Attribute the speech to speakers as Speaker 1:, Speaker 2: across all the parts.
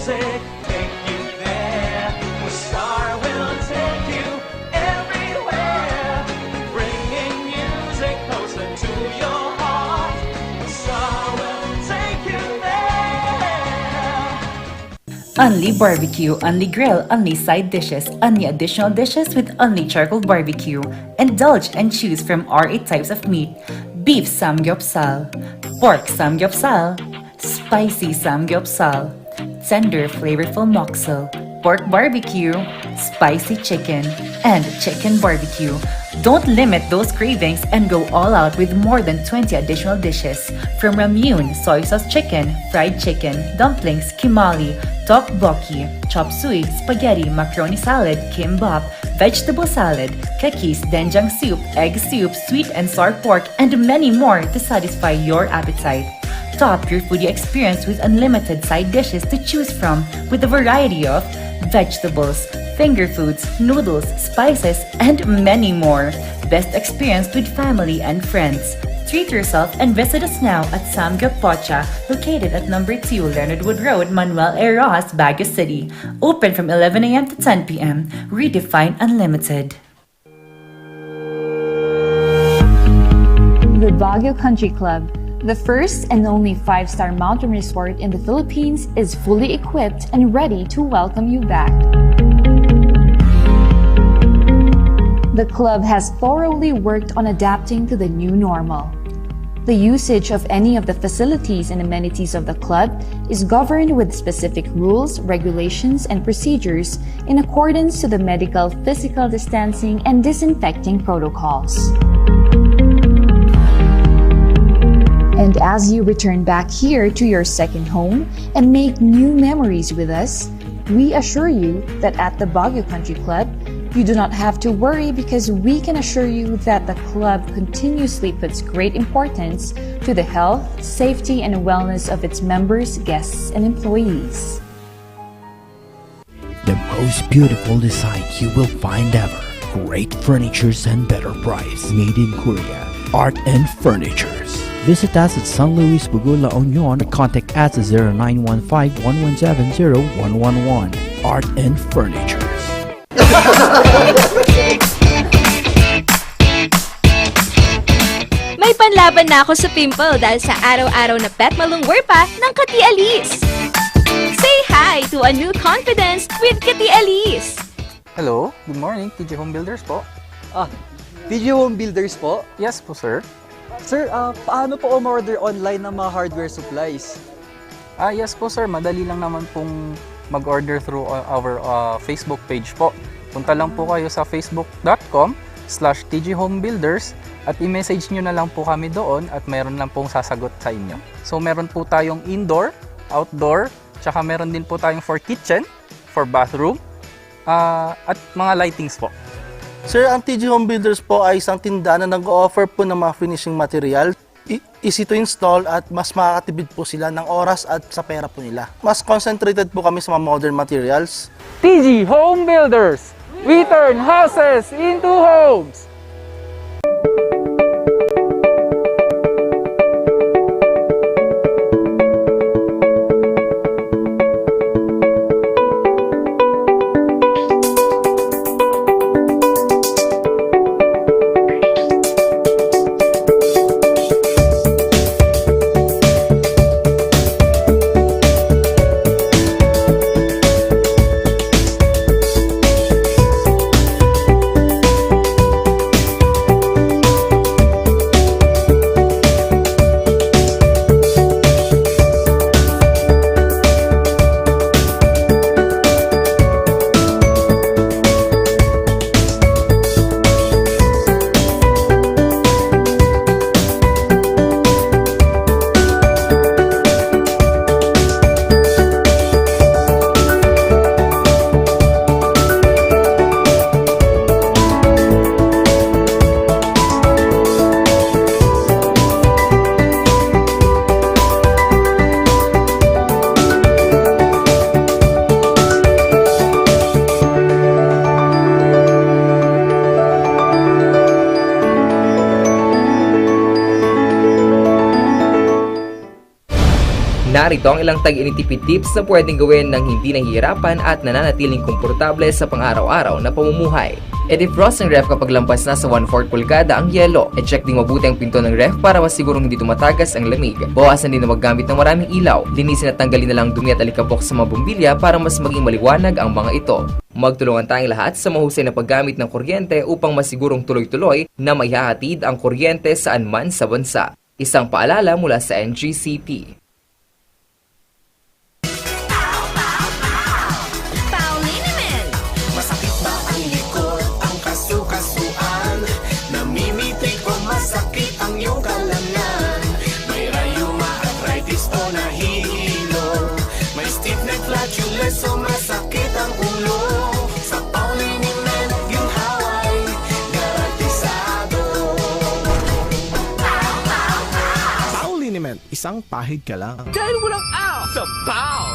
Speaker 1: music take you there. The star will take you everywhere, bringing music closer to your heart. The star will take you there.
Speaker 2: Only barbecue, only grill, only side dishes, only additional dishes with only charcoal barbecue. Indulge and choose from our 8 types of meat: beef samgyeopsal, pork samgyeopsal, spicy samgyeopsal, tender flavorful moksel, pork barbecue, spicy chicken, and chicken barbecue. Don't limit those cravings and go all out with more than 20 additional dishes. From ramyun, soy sauce chicken, fried chicken, dumplings, kimali, tteokbokki, chop suey, spaghetti, macaroni salad, kimbap, vegetable salad, kekis, doenjang soup, egg soup, sweet and sour pork, and many more to satisfy your appetite. Top your foodie experience with unlimited side dishes to choose from with a variety of vegetables, finger foods, noodles, spices, and many more. Best experience with family and friends. Treat yourself and visit us now at Samgyup Pocha, located at number 2 Leonard Wood Road, Manuel A. Rojas, Baguio City. Open from 11 a.m. to 10 p.m. Redefine Unlimited.
Speaker 3: The Baguio Country Club, the first and only 5-star mountain resort in the Philippines, is fully equipped and ready to welcome you back. The club has thoroughly worked on adapting to the new normal. The usage of any of the facilities and amenities of the club is governed with specific rules, regulations, and procedures in accordance to the medical, physical distancing, and disinfecting protocols. And as you return back here to your second home and make new memories with us, we assure you that at the Baguio Country Club, you do not have to worry, because we can assure you that the club continuously puts great importance to the health, safety, and wellness of its members, guests, and employees.
Speaker 4: The most beautiful design you will find ever. Great furnitures and better price. Made in Korea. Art and Furnitures. Visit us at San Luis Bugo, La Union. Contact us at 0915-117-0111. Art and Furnitures.
Speaker 5: May panlaban na ako sa pimple dahil sa araw-araw na pet malungwer pa ng Kati Alice. Say hi to a new confidence with Kati Alice.
Speaker 6: Hello, good morning, TJ Home Builders po.
Speaker 7: TJ Home Builders po?
Speaker 6: Yes po, sir.
Speaker 7: Sir, paano po umorder online ng mga hardware supplies?
Speaker 6: Yes po, sir. Madali lang naman pong mag-order through our Facebook page po. Punta lang po kayo sa facebook.com/tjhomebuilders at i-message nyo na lang po kami doon at meron lang pong sasagot sa inyo. So meron po tayong indoor, outdoor, tsaka meron din po tayong for kitchen, for bathroom, at mga lightings po.
Speaker 8: Sir, ang TJ Home Builders po ay isang tindahan na nag-o-offer po ng mga finishing material. Easy to install at mas makakatipid po sila ng oras at sa pera po nila. Mas concentrated po kami sa mga modern materials.
Speaker 6: TJ Home Builders! We turn houses into homes!
Speaker 9: Narito ang ilang tag-initipid tips na pwedeng gawin ng hindi nahihirapan at nananatiling komportable sa pang-araw-araw na pamumuhay. I-defrost ang ref kapag lampas na sa 1/4 pulgada ang yelo. I-check din mabuti ang pinto ng ref para masigurong hindi tumatagas ang lamig. Bawasan din na maggamit ng maraming ilaw. Linisin at tanggalin na lang dumi at alikabok sa mga bumbilya para mas maging maliwanag ang mga ito. Magtulungan tayong lahat sa mahusay na paggamit ng kuryente upang masigurong tuloy-tuloy na maihahatid ang kuryente saan man sa bansa. Isang paalala mula sa NGCP.
Speaker 1: So masakit ang ulo sa pauliniment yung haway garantisado.
Speaker 10: Pauliniment, isang pahid ka lang.
Speaker 1: Dahil walang out sa pow!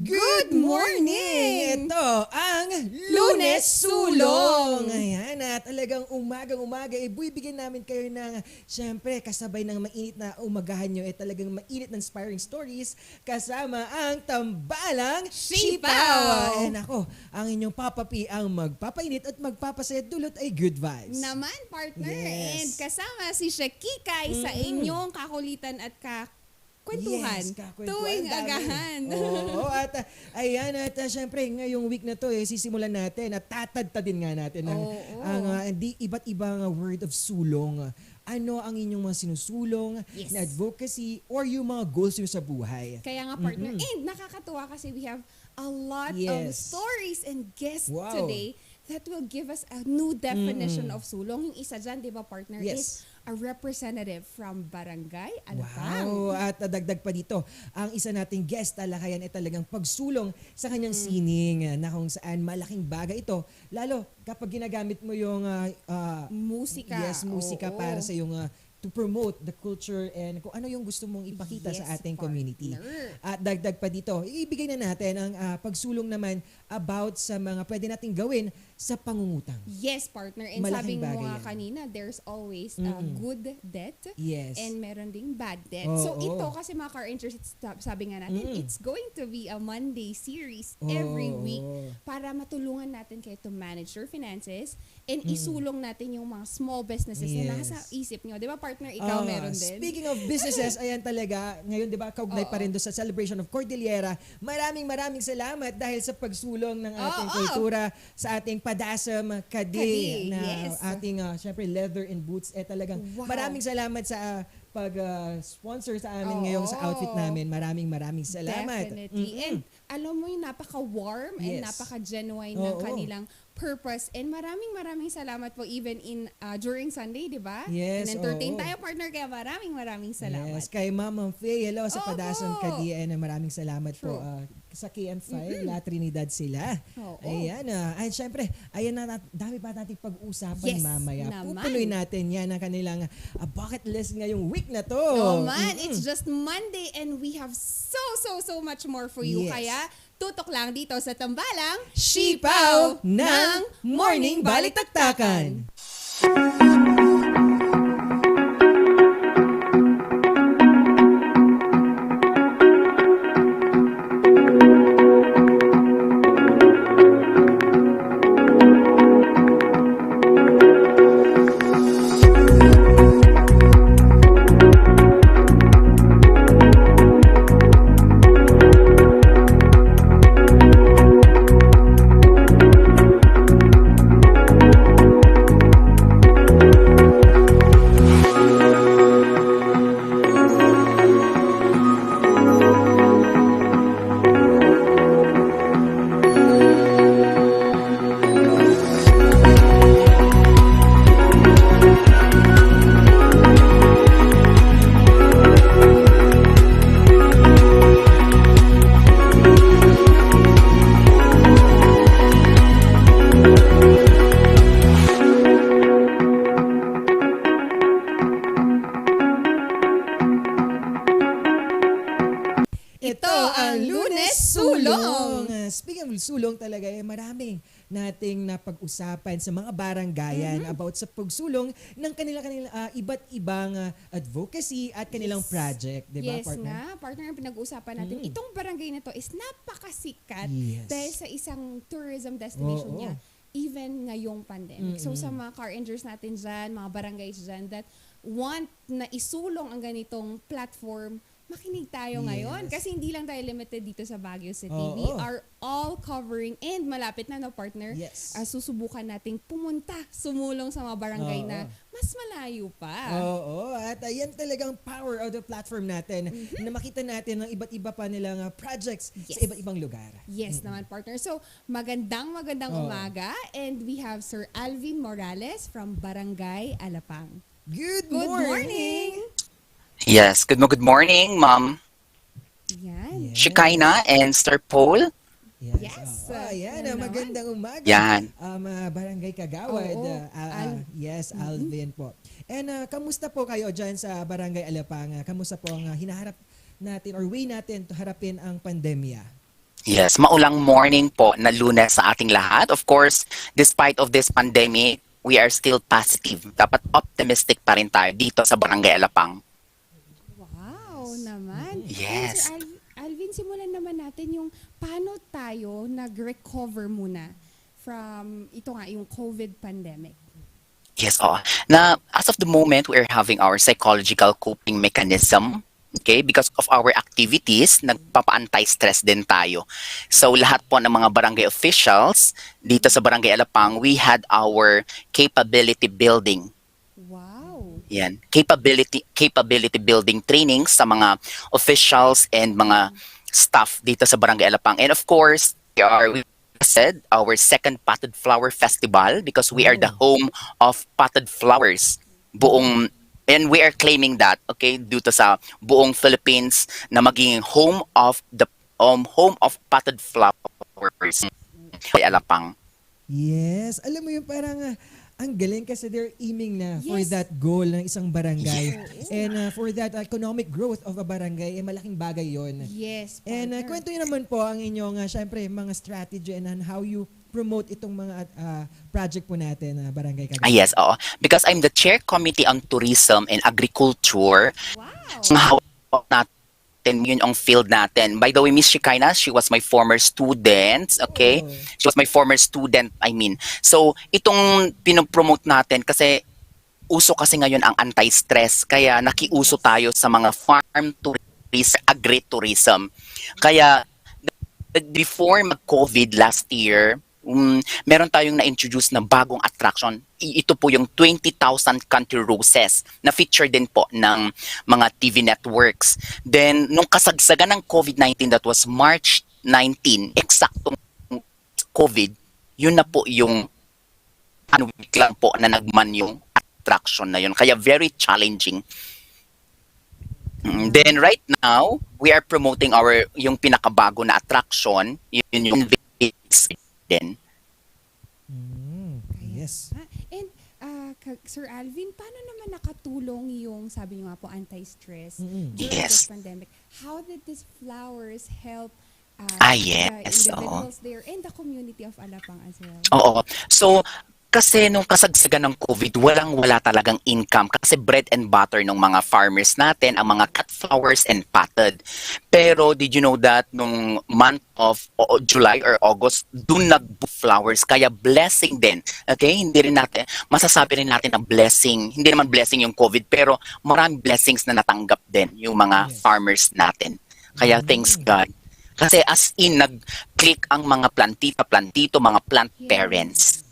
Speaker 11: Good morning! Ito ang Lunes Sulong! Ayan, at talagang umagang-umaga, ibibigyan namin kayo ng, syempre, kasabay ng mainit na umagahan nyo, talagang mainit na inspiring stories kasama ang Tambalang Sipaw! And ako, ang inyong papapi ang magpapainit at magpapasaya dulot ay good vibes.
Speaker 5: Naman, partner.
Speaker 11: Yes.
Speaker 5: And kasama si Shekinah sa inyong kakulitan at kwentuhan.
Speaker 11: Yes, kakwentuhan.
Speaker 5: Tuwing
Speaker 11: Dami.
Speaker 5: agahan.
Speaker 11: Oo, at ayan, at syempre, ngayong week na to, sisimulan natin at tatadtadin nga natin ang iba't ibang word of sulong. Ano ang inyong mga sinusulong na advocacy or yung mga goals nyo sa buhay.
Speaker 5: Kaya nga, partner. And nakakatuwa kasi we have a lot of stories and guests today that will give us a new definition of sulong. Yung isa dyan, di ba, partner, is a representative from barangay Alabang.
Speaker 11: Wow! At dagdag pa dito, ang isa nating guest talakayan ay talagang pagsulong sa kanyang sining na kung saan malaking bagay ito. Lalo kapag ginagamit mo yung
Speaker 5: musika.
Speaker 11: Yes, musika para sa yung to promote the culture and kung ano yung gusto mong ipakita sa ating community. At dagdag pa dito, ibigay na natin ang pagsulong naman about sa mga pwede nating gawin sa pangungutang.
Speaker 5: Yes, partner. And
Speaker 11: Malaking
Speaker 5: sabi mo
Speaker 11: bagay
Speaker 5: nga
Speaker 11: yan.
Speaker 5: kanina, there's always a good debt and meron ding bad debt. So ito kasi mga car interests, sabi nga natin, it's going to be a Monday series every week para matulungan natin kayo to manage your finances and isulong natin yung mga small businesses na nasa isip nyo. Di ba, partner, ikaw meron din?
Speaker 11: Speaking of businesses, ayan talaga, ngayon di ba, kaugnay pa rin doon sa celebration of Cordillera. Maraming salamat dahil sa pagsulong ng ating kultura sa ating Padasam Kadi na ating syempre leather and boots talagang maraming salamat sa pag-sponsor sa amin ngayong sa outfit namin. Maraming salamat.
Speaker 5: Definitely. And alam mo yung napaka-warm and napaka-genuine ng kanilang purpose. And maraming salamat po even in during Sunday, di ba?
Speaker 11: Yes.
Speaker 5: And-entertain tayo, partner, kaya maraming salamat.
Speaker 11: Yes, kay Ma'am Faye, hello sa Padasam Kadi. And maraming salamat po sa KM5, La Trinidad sila. Ayan. At syempre, ayan na, dami pa nating pag-usapan mamaya. Pupuloy natin yan ang kanilang bucket list ngayong week na to.
Speaker 5: Oh man, it's just Monday and we have so much more for you. Kaya tutok lang dito sa Tambalang
Speaker 11: Sipaw ng Morning Balitaktakan. speaking of sulong talaga, marami nating napag-usapan sa mga baranggayan about sa pagsulong ng kanilang iba't ibang advocacy at kanilang project. Diba,
Speaker 5: Yes
Speaker 11: partner?
Speaker 5: nga, partner, ang pinag-uusapan natin. Itong barangay na to is napakasikat dahil sa isang tourism destination niya. Even ngayong pandemic. So sa mga car engineers natin dyan, mga barangays dyan that want na isulong ang ganitong platform, makinig tayo ngayon. Kasi hindi lang tayo limited dito sa Baguio City. We are all covering and malapit na, no, partner?
Speaker 11: Yes.
Speaker 5: Susubukan nating pumunta, sumulong sa mga barangay na mas malayo pa.
Speaker 11: Oo, at yan talagang power of the platform natin na makita natin ng iba't iba pa nilang projects sa iba't ibang lugar.
Speaker 5: Yes naman, partner. So, magandang umaga, and we have Sir Alvin Morales from Barangay Alapang.
Speaker 11: Good
Speaker 5: morning!
Speaker 12: Yes, good morning, Ma'am
Speaker 5: Yan.
Speaker 12: Shekinah and Sir Paul.
Speaker 5: Yes.
Speaker 11: Ayan, magandang umaga.
Speaker 12: Yan.
Speaker 11: Barangay Kagawad. Yes, Alvin po. And kamusta po kayo dyan sa Barangay Alapang? Kamusta po ang hinaharap natin or way natin to harapin ang pandemya?
Speaker 12: Yes, maulang morning po na Lunes sa ating lahat. Of course, despite of this pandemic, we are still positive. Dapat optimistic pa rin tayo dito sa Barangay Alapang.
Speaker 5: Wow naman.
Speaker 12: Yes.
Speaker 5: And Sir Alvin, simulan naman natin yung paano tayo nag-recover muna from yung COVID pandemic.
Speaker 12: Yes, na as of the moment, we are having our psychological coping mechanism. Okay, because of our activities, nagpapa-anti-stress din tayo. So lahat po ng mga barangay officials dito sa Barangay Alapang, we had our capability building.
Speaker 5: Wow.
Speaker 12: Yan, capability building training sa mga officials and mga staff dito sa Barangay Alapang. And of course, we said our second Potted Flower Festival because we are the home of potted flowers. And we are claiming that, okay, due to sa buong Philippines na maging home of potted flowers kay Alapang.
Speaker 11: Yes, alam mo yung parang ang galing kasi they're aiming na for that goal ng isang barangay. And for that economic growth of a barangay, malaking bagay yon.
Speaker 5: Yes,
Speaker 11: And kwento nyo naman po ang inyong, syempre, mga strategy and how you promote itong mga project po natin, Barangay Kagawad.
Speaker 12: Yes, because I'm the chair committee on tourism and agriculture.
Speaker 5: Wow.
Speaker 12: Hawak natin yun ang field natin. By the way, Miss Shekinah, she was my former student, okay? She was my former student, I mean. So, itong pinopromote natin kasi uso kasi ngayon ang anti-stress. Kaya nakiuso tayo sa mga farm tourism, agritourism. Kaya before mag-COVID last year, meron tayong na-introduce na bagong attraction. Ito po yung 20,000 country roses na feature din po ng mga TV networks. Then, nung kasagsagan ng COVID-19, that was March 19, eksaktong COVID, yun na po yung week lang po na nagman yung attraction na yun. Kaya very challenging. Then right now, we are promoting yung pinakabago na attraction, yun yung din.
Speaker 11: Yes.
Speaker 5: And Sir Alvin, paano naman nakatulong yung, sabi niyo nga po, anti-stress during this pandemic? How did these flowers help the individuals there and the community of Alapang as well?
Speaker 12: Oo. So, kasi nung kasagsagan ng COVID, walang-wala talagang income kasi bread and butter ng mga farmers natin, ang mga cut flowers and potted. Pero did you know that nung month of July or August, dun nag-flowers, kaya blessing din. Okay? Hindi rin natin, masasabi rin natin na blessing, hindi naman blessing yung COVID, pero maraming blessings na natanggap din yung mga farmers natin. Kaya thanks God. Kasi as in, nag-click ang mga plantito, mga plant parents.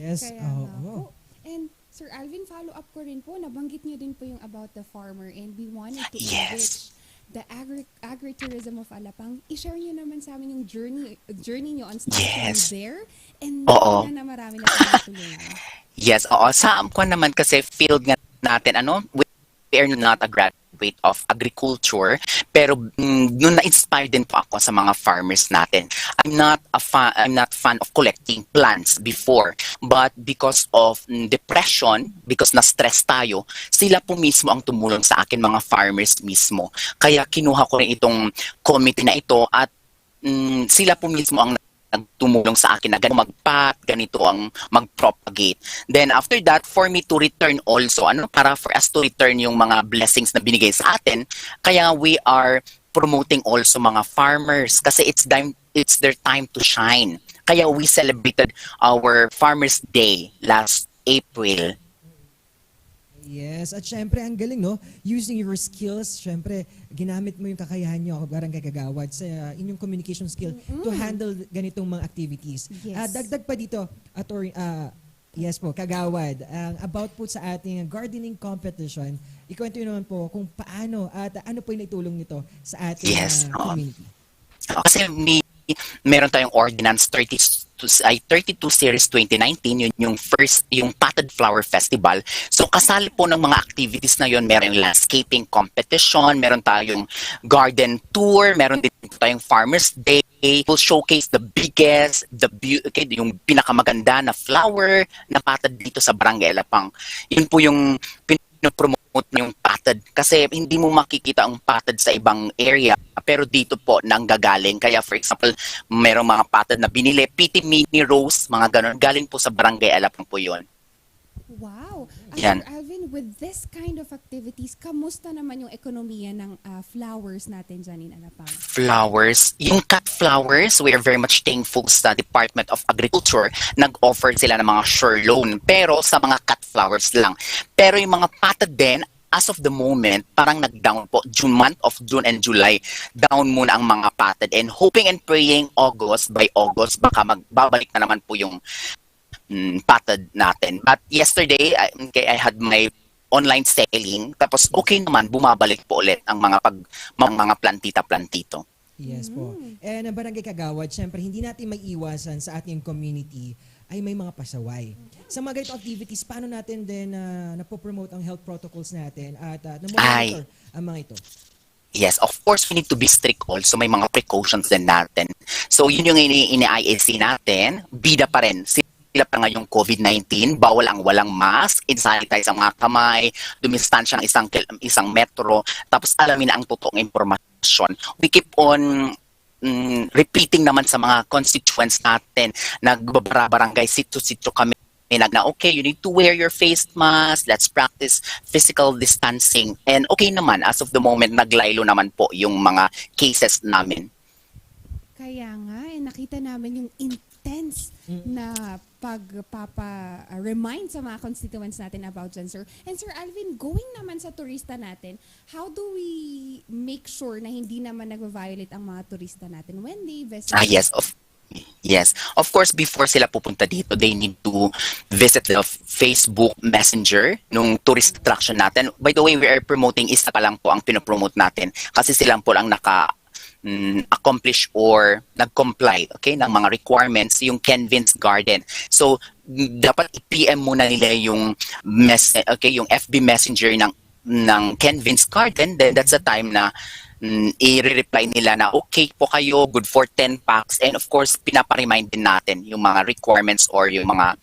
Speaker 11: Yes.
Speaker 5: Kaya nga po. And Sir Alvin, follow-up ko rin po, nabanggit niyo din po yung about the farmer and we wanted to enrich the agritourism of Alapang. I-share niyo naman sa amin yung journey niyo on starting there and na marami na tulungan.
Speaker 12: Yes, sa amkwan naman kasi field nga natin, we are not a graduate of agriculture, pero nung na-inspire din po ako sa mga farmers natin. I'm not fan of collecting plants before, but because of depression, because na-stress tayo, sila po mismo ang tumulong sa akin, mga farmers mismo. Kaya kinuha ko rin itong committee na ito at sila po mismo ang nagtumulong sa akin na ganito mag-pot, ganito ang mag-propagate. Then after that, for me to return also, para for us to return yung mga blessings na binigay sa atin, kaya we are promoting also mga farmers kasi it's their time to shine. Kaya we celebrated our Farmers Day last April.
Speaker 11: Yes, at syempre ang galing, no? Using your skills, syempre ginamit mo yung kakayahan nyo, barangay kagawad, sa inyong communication skill to handle ganitong mga activities.
Speaker 5: Yes.
Speaker 11: Dagdag pa dito, yes po, kagawad, about po sa ating gardening competition, ikwento nyo naman po kung paano at ano po yung naitulong nito sa ating community.
Speaker 12: Kasi meron tayong Ordinance 32 Series 2019, yun yung Potted Flower Festival. So kasali po ng mga activities na yun, meron landscaping competition, meron tayong garden tour, meron din tayong Farmers Day. We'll showcase the biggest, yung pinakamaganda na flower na potted dito sa Barangay Alapang. Yun po yung pinopromote na yung potted kasi hindi mo makikita ang potted sa ibang area pero dito po nanggagaling. Kaya for example, merong mga potted na binili, PT Mini Rose, mga ganon, galing po sa Barangay Alapang po yun.
Speaker 5: Wow!
Speaker 12: Yan.
Speaker 5: Sir Alvin, with this kind of activities, kamusta naman yung ekonomiya ng flowers natin dyan in Alapang?
Speaker 12: Flowers, yung cut flowers, we are very much thankful sa Department of Agriculture. Nag-offer sila ng mga sure loan, pero sa mga cut flowers lang. Pero yung mga potted din, as of the moment, parang nag-down po. Month of June and July, down muna ang mga potted. And hoping and praying by August, baka magbabalik na naman po yung potted natin. But yesterday, I had my online selling, tapos okay naman, bumabalik po ulit ang mga plantita-plantito.
Speaker 11: Yes po. And ang Barangay Kagawad, syempre hindi natin maiiwasan sa ating community ay may mga pasaway. Sa mga ganitong activities, paano natin din napopromote ang health protocols natin at namonitor ang mga ito?
Speaker 12: Yes, of course, we need to be strict also. May mga precautions din natin. So, yun yung ini-IAC natin. Bida pa rin. Sila pa ngayong COVID-19, bawal ang walang mask, insanitize ang mga kamay, dumistansya ng isang metro, tapos alamin ang totoong impormasyon. We keep on repeating naman sa mga constituents natin, nagbabarangay sitio-sitio kami na okay, you need to wear your face mask, let's practice physical distancing. And okay naman, as of the moment, naglaylo naman po yung mga cases namin.
Speaker 5: Kaya nga, nakita namin yung intense na pagpapa-remind sa mga constituents natin about dyan, sir. And Sir Alvin, going naman sa turista natin, how do we make sure na hindi naman nag-violate ang mga turista natin when they visit?
Speaker 12: Yes. Of course, before sila pupunta dito, they need to visit the Facebook Messenger nung tourist attraction natin. By the way, we are promoting, isa pa lang po ang pinopromote natin kasi silang po lang accomplish or nag-comply, okay, ng mga requirements, yung Kenvin's Garden. So, dapat i-PM muna nila yung yung FB Messenger ng Kenvin's Garden. Then that's the time na i-reply nila na okay po kayo, good for 10 packs. And of course, pinapa-remind din natin yung mga requirements or yung mga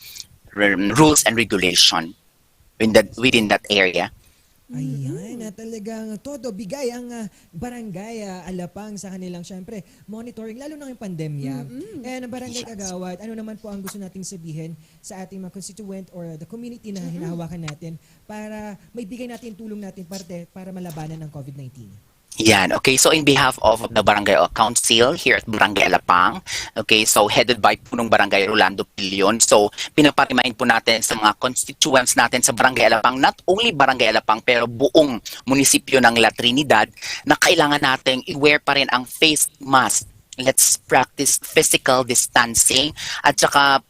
Speaker 12: rules and regulation within that area.
Speaker 11: Ayan, talagang todo bigay ang Barangay Alapang sa kanilang syempre monitoring, lalo na yung pandemya. And ang Barangay Kagawad, ano naman po ang gusto nating sabihin sa ating mga constituent or the community na hinahawakan natin para maibigay natin tulong natin para malabanan ng COVID-19?
Speaker 12: Yan, okay. So in behalf of the Barangay Council here at Barangay Alapang, okay, so headed by Punong Barangay Rolando Pillion. So pinaparimahin po natin sa mga constituents natin sa Barangay Alapang, not only Barangay Alapang pero buong munisipyo ng La Trinidad, na kailangan nating i-wear pa rin ang face mask. Let's practice physical distancing at saka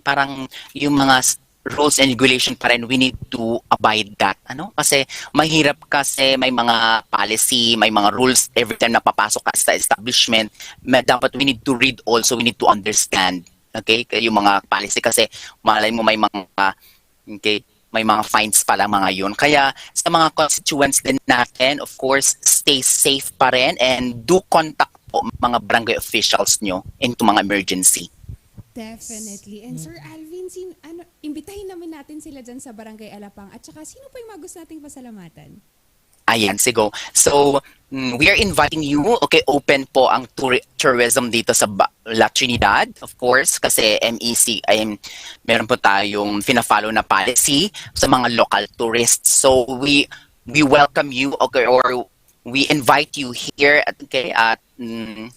Speaker 12: parang yung mga rules and regulation pa rin, we need to abide that. Kasi mahirap kasi may mga policy, may mga rules every time na papasok ka sa establishment. Dapat we need to read also, we need to understand. Okay? Yung mga policy kasi malay mo may mga fines pala mga yun. Kaya sa mga constituents din natin, of course, stay safe pa rin and do contact po mga barangay officials nyo into mga emergency.
Speaker 5: Definitely. And Sir Alvin, imbitahin namin natin sila dyan sa Barangay Alapang. At saka, sino pa yung mga gusto nating pasalamatan?
Speaker 12: Ayan, sigo. So, we are inviting you, okay, open po ang tourism dito sa La Trinidad, of course, kasi MEC, ay meron po tayong fina-follow na policy sa mga local tourists. So, we welcome you, okay, or we invite you here at, okay, at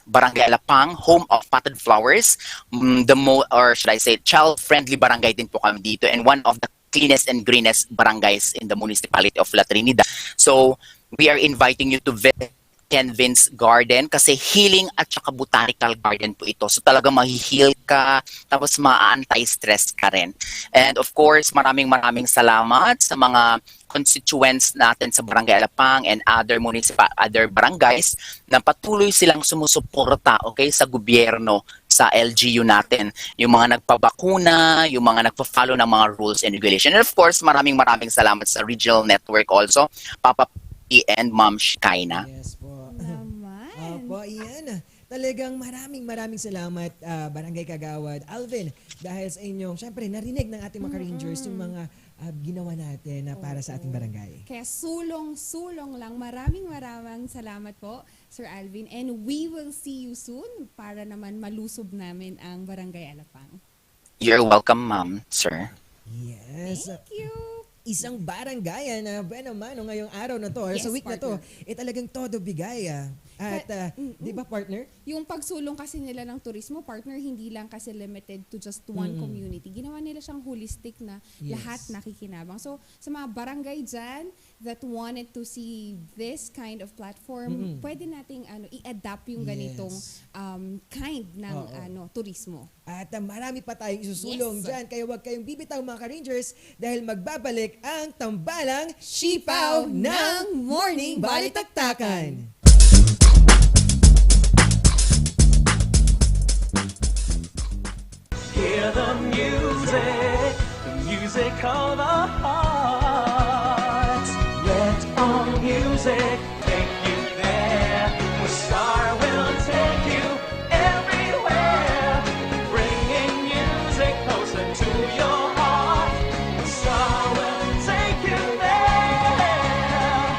Speaker 12: Barangay Alapang, home of potted flowers, or should I say, child-friendly barangay din po kami dito, and one of the cleanest and greenest barangays in the municipality of La Trinidad. So, we are inviting you to visit Kenvin's Garden kasi healing at saka botanical garden po ito. So, talaga mahi-heal ka, tapos ma-anti-stress ka rin. And of course, maraming salamat sa mga constituents natin sa Barangay Alapang and other barangays na patuloy silang sumusuporta, okay, sa gobyerno, sa LGU natin, yung mga nagpabakuna, yung mga nagpa-follow ng mga rules and regulation. And of course, maraming salamat sa regional network also, Papa P and Ma'am Shekinah.
Speaker 11: Yes po.
Speaker 5: Naman.
Speaker 11: Opo, iyan. Talagang maraming salamat, Barangay Kagawad. Alvin, dahil sa inyong, syempre, narinig ng ating mga Rangers yung mga ginawa natin para sa ating barangay.
Speaker 5: Kaya sulong lang. Maraming salamat po, Sir Alvin. And we will see you soon para naman malusob namin ang Barangay Alapang.
Speaker 12: You're welcome, Ma'am, sir.
Speaker 11: Yes.
Speaker 5: Thank you.
Speaker 11: Isang barangayan na buwan naman ngayong araw na to, or
Speaker 5: Yes,
Speaker 11: sa week
Speaker 5: partner.
Speaker 11: na to, talagang todo bigay. At, di ba, partner?
Speaker 5: Yung pagsulong kasi nila ng turismo, partner, hindi lang kasi limited to just one community. Ginawa nila siyang holistic na lahat nakikinabang. So, sa mga barangay dyan that wanted to see this kind of platform, pwede nating i-adapt yung ganitong kind ng turismo.
Speaker 11: At marami pa tayong isusulong
Speaker 5: Yes.
Speaker 11: dyan. Kaya huwag kayong bibitaw mga ka-Rangers dahil magbabalik ang tambalang Sipaw ng Morning Balitaktakan.
Speaker 1: Hear the music of our hearts. Let our music take you there. The star will take you everywhere, bringing music closer to your heart. The star will take you there.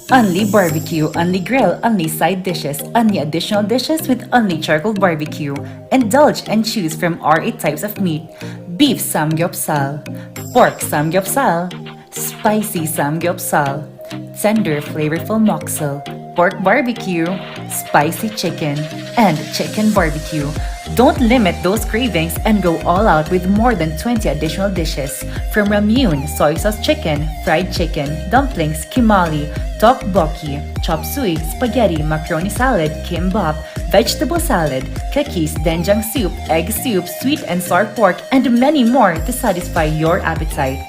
Speaker 2: Only barbecue, only grill, only side dishes, only additional dishes with only charcoal barbecue. Indulge and choose from our 8 types of meat. Beef samgyeopsal, pork samgyeopsal, spicy samgyeopsal, tender flavorful moksel, pork barbecue, spicy chicken, and chicken barbecue. Don't limit those cravings and go all out with more than 20 additional dishes. From ramyun, soy sauce chicken, fried chicken, dumplings, kimali, tteokbokki, chop suey, spaghetti, macaroni salad, kimbap, vegetable salad, cookies, doenjang soup, egg soup, sweet and sour pork, and many more to satisfy your appetite.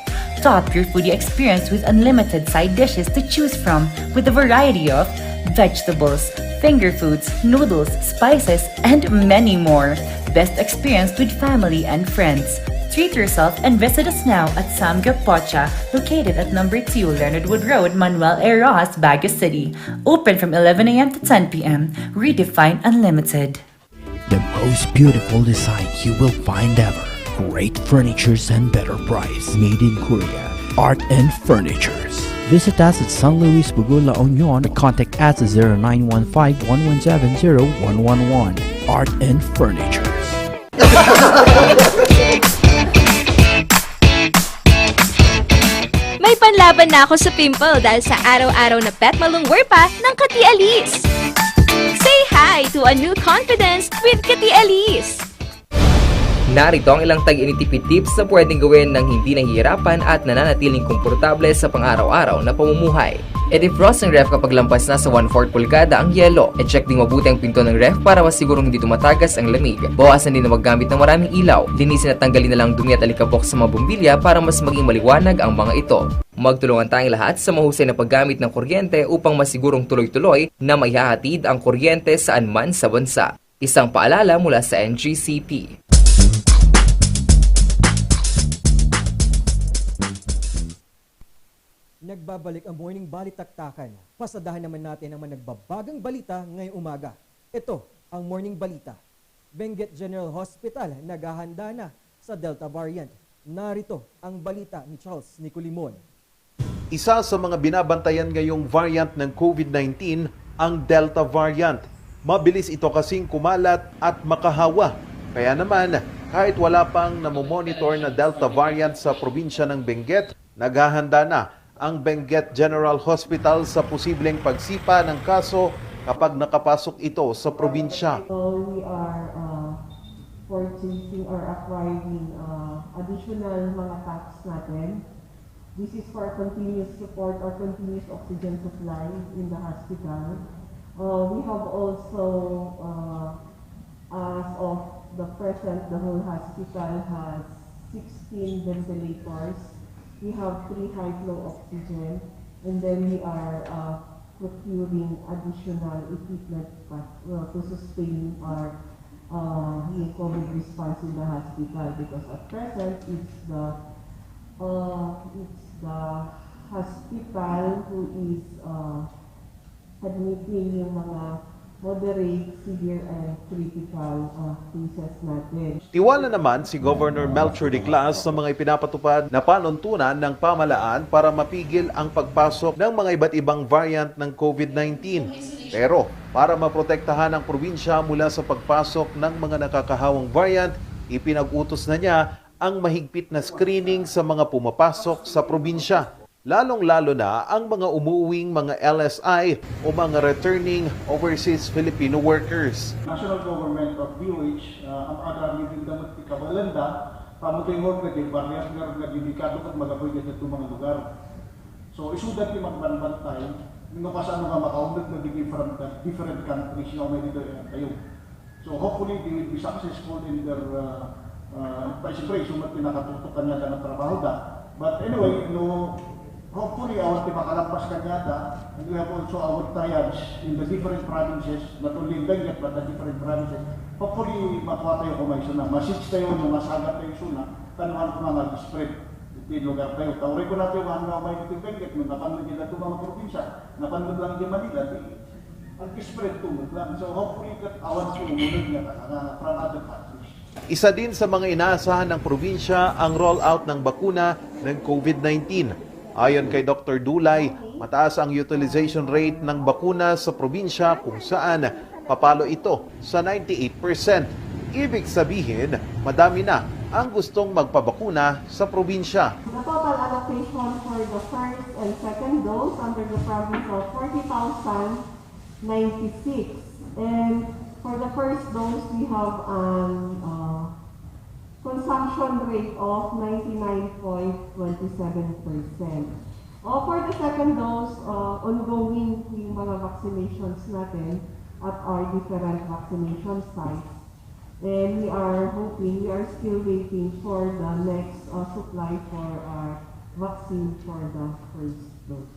Speaker 2: Top your foodie experience with unlimited side dishes to choose from with a variety of vegetables, finger foods, noodles, spices, and many more. Best experience with family and friends. Treat yourself and visit us now at Samgyup Pocha, located at number 2 Leonard Wood Road, Manuel A. Rojas, Baguio City. Open from 11 a.m. to 10 p.m. Redefine Unlimited.
Speaker 4: The most beautiful design you will find ever. Great furnitures and better price. Made in Korea. Art and Furnitures. Visit us at San Luis Bugo, La Union. Contact us at 0915-117-0111. Art and Furnitures.
Speaker 13: May panlaban na ako sa pimple dahil sa araw-araw na pet malungwer pa ng Kati Alice. Say hi to a new confidence with Kati Alice.
Speaker 9: Narito ang ilang tag-initipid tips na pwedeng gawin ng hindi nahihirapan at nananatiling komportable sa pang-araw-araw na pamumuhay. I-defrost ang ref kapag lampas na sa 1/4 pulgada ang yelo. I-check din mabuti ang pinto ng ref para masigurong hindi tumatagas ang lamig. Bawasan din na maggamit ng maraming ilaw. Linisin at tanggalin na lang dumi at alikabok sa mga bumbilya para mas maging maliwanag ang mga ito. Magtulungan tayong lahat sa mahusay na paggamit ng kuryente upang masigurong tuloy-tuloy na maihahatid ang kuryente saan man sa bansa. Isang paalala mula sa NGCP.
Speaker 11: Nagbabalik ang Morning Balitaktakan. Pasadahan naman natin ang mga nagbabagang balita ngayong umaga. Ito ang Morning Balita. Benguet General Hospital naghahanda na sa Delta variant. Narito ang balita ni Charles Nicolimon.
Speaker 14: Isa sa mga binabantayan ngayong variant ng COVID-19 ang Delta variant. Mabilis ito kasing kumalat at makahawa. Kaya naman, kahit wala pang namomonitor na Delta variant sa probinsya ng Benguet, naghahanda na ang Benguet General Hospital sa posibleng pagsipa ng kaso kapag nakapasok ito sa probinsya.
Speaker 15: We are purchasing or acquiring additional mga taps natin. This is for continuous support or continuous oxygen supply in the hospital. We have also, as of the present, the whole hospital has 16 ventilators. We have 3 high-flow oxygen, and then we are procuring additional equipment to sustain our COVID response in the hospital, because at present it's the hospital who is admitting yung mga moderate, severe, and critical cases natin.
Speaker 14: Tiwala naman si Governor Melchor de Clas sa mga ipinapatupad na panuntunan ng pamahalaan para mapigil ang pagpasok ng mga iba't ibang variant ng COVID-19. Pero para maprotektahan ang probinsya mula sa pagpasok ng mga nakakahawang variant, ipinag-utos na niya ang mahigpit na screening sa mga pumapasok sa probinsya. Lalong-lalo na ang mga umuuwing mga LSI o mga returning overseas Filipino workers.
Speaker 16: National Government of DOH, ang agarami din damat ikabalanda, pamutayong nga din, barriers nga nagdidikado at magapoy din ito mga lugar. So, isudat yung magbanbantay, nung kasano nga makaunod na from different countries na may dito kayo. So, hopefully, they will be successful in their participation at pinakatutukan niya ng trabaho da. But anyway, hopefully, our timakalampas kanyata, and we have also our trials in the different provinces, not only in Benguet, but the different provinces. Hopefully, makuha tayo kumayso na. Masits tayo na masagat tayo suna, tanuhan ko nga mag-spread. Di lugar tayo. Tauray ko natin yung mga may dito Benguet, nung napanood nila ito mga probinsya, napanood lang yung Manila, mag-spread tumod lang. So hopefully, awan ko umunod niya from other countries.
Speaker 14: Isa din sa mga inaasahan ng probinsya ang rollout ng bakuna ng COVID-19. Ayon kay Dr. Dulay, mataas ang utilization rate ng bakuna sa probinsya kung saan papalo ito sa 98%. Ibig sabihin, madami na ang gustong magpabakuna sa probinsya.
Speaker 15: The total allocation for the first and second dose under the province of 40,096. And for the first dose, we have an consumption rate of 99.27%. For the second dose, ongoing yung mga vaccinations natin at our different vaccination sites. And we are still waiting for the next supply for our vaccine for the first dose.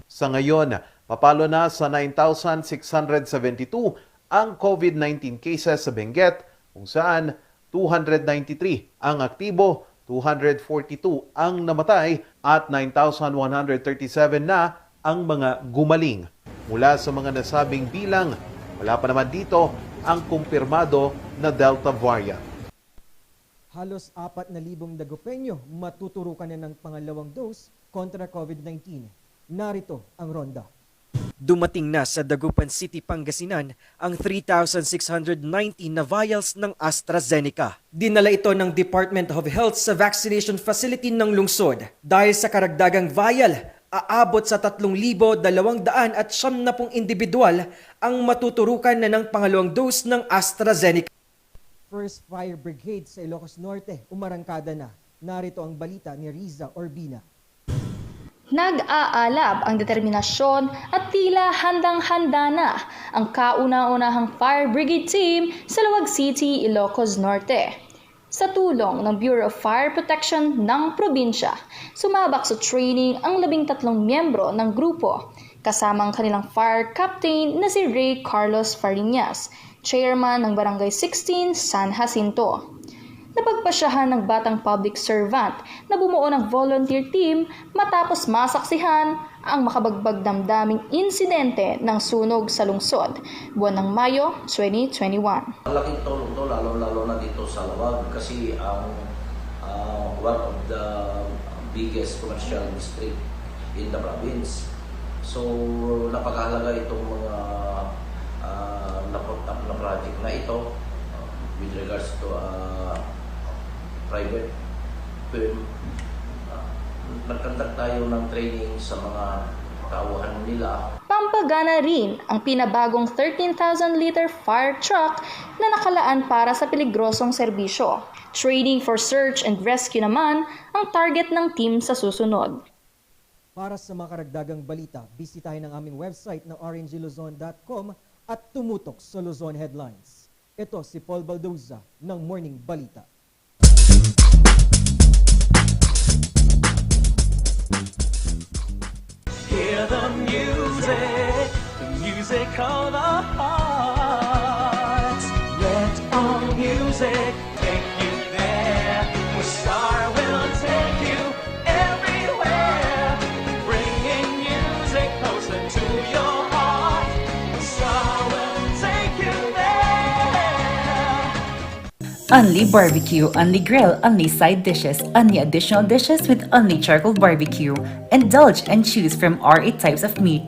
Speaker 14: Sa ngayon, papalo na sa 9,672 ang COVID-19 cases sa Benguet, kung saan 293 ang aktibo, 242 ang namatay at 9,137 na ang mga gumaling. Mula sa mga nasabing bilang, wala pa naman dito ang kumpirmado na Delta variant.
Speaker 11: Halos 4,000 Dagupeño matuturukan na ng pangalawang dose kontra COVID-19. Narito ang ronda.
Speaker 17: Dumating na sa Dagupan City, Pangasinan ang 3,619 na vials ng AstraZeneca. Dinala ito ng Department of Health sa vaccination facility ng lungsod. Dahil sa karagdagang vial, aabot sa 3,270 individual ang matuturukan na ng pangalawang dose ng AstraZeneca.
Speaker 11: First Fire Brigade sa Ilocos Norte, umarangkada na. Narito ang balita ni Riza Orbina.
Speaker 18: Nag-aalab ang determinasyon at tila handang-handa na ang kauna-unahang Fire Brigade team sa Luwag City, Ilocos Norte. Sa tulong ng Bureau of Fire Protection ng probinsya, sumabak sa training ang 13 miyembro ng grupo, kasamang kanilang fire captain na si Ray Carlos Fariñas, chairman ng Barangay 16 San Jacinto. Napagpasyahan ng batang public servant na bumuo ng volunteer team matapos masaksihan ang makabagbag damdaming insidente ng sunog sa lungsod buwan ng Mayo 2021.
Speaker 19: Malaking tulong to lalo na dito sa Lawag kasi ang one of the biggest commercial district in the province. So, napakahalaga itong mga na-put up na project na ito with regards to private firm. Nagkandak tayo ng training sa mga tauhan nila.
Speaker 18: Pampagana rin ang pinabagong 13,000-liter fire truck na nakalaan para sa peligrosong serbisyo. Training for search and rescue naman ang target ng team sa susunod.
Speaker 17: Para sa mga karagdagang balita, bisitahin ang aming website na orangeluzon.com at tumutok sa Luzon Headlines. Ito si Paul Baldoza ng Morning Balita.
Speaker 1: Hear the music of the heart. Let all music take you there. Where star will take you everywhere. Bringing music closer to your heart. Star will take you there.
Speaker 2: Only barbecue, only grill, only side dishes, only additional dishes with only charcoal barbecue. Indulge and choose from our 8 types of meat.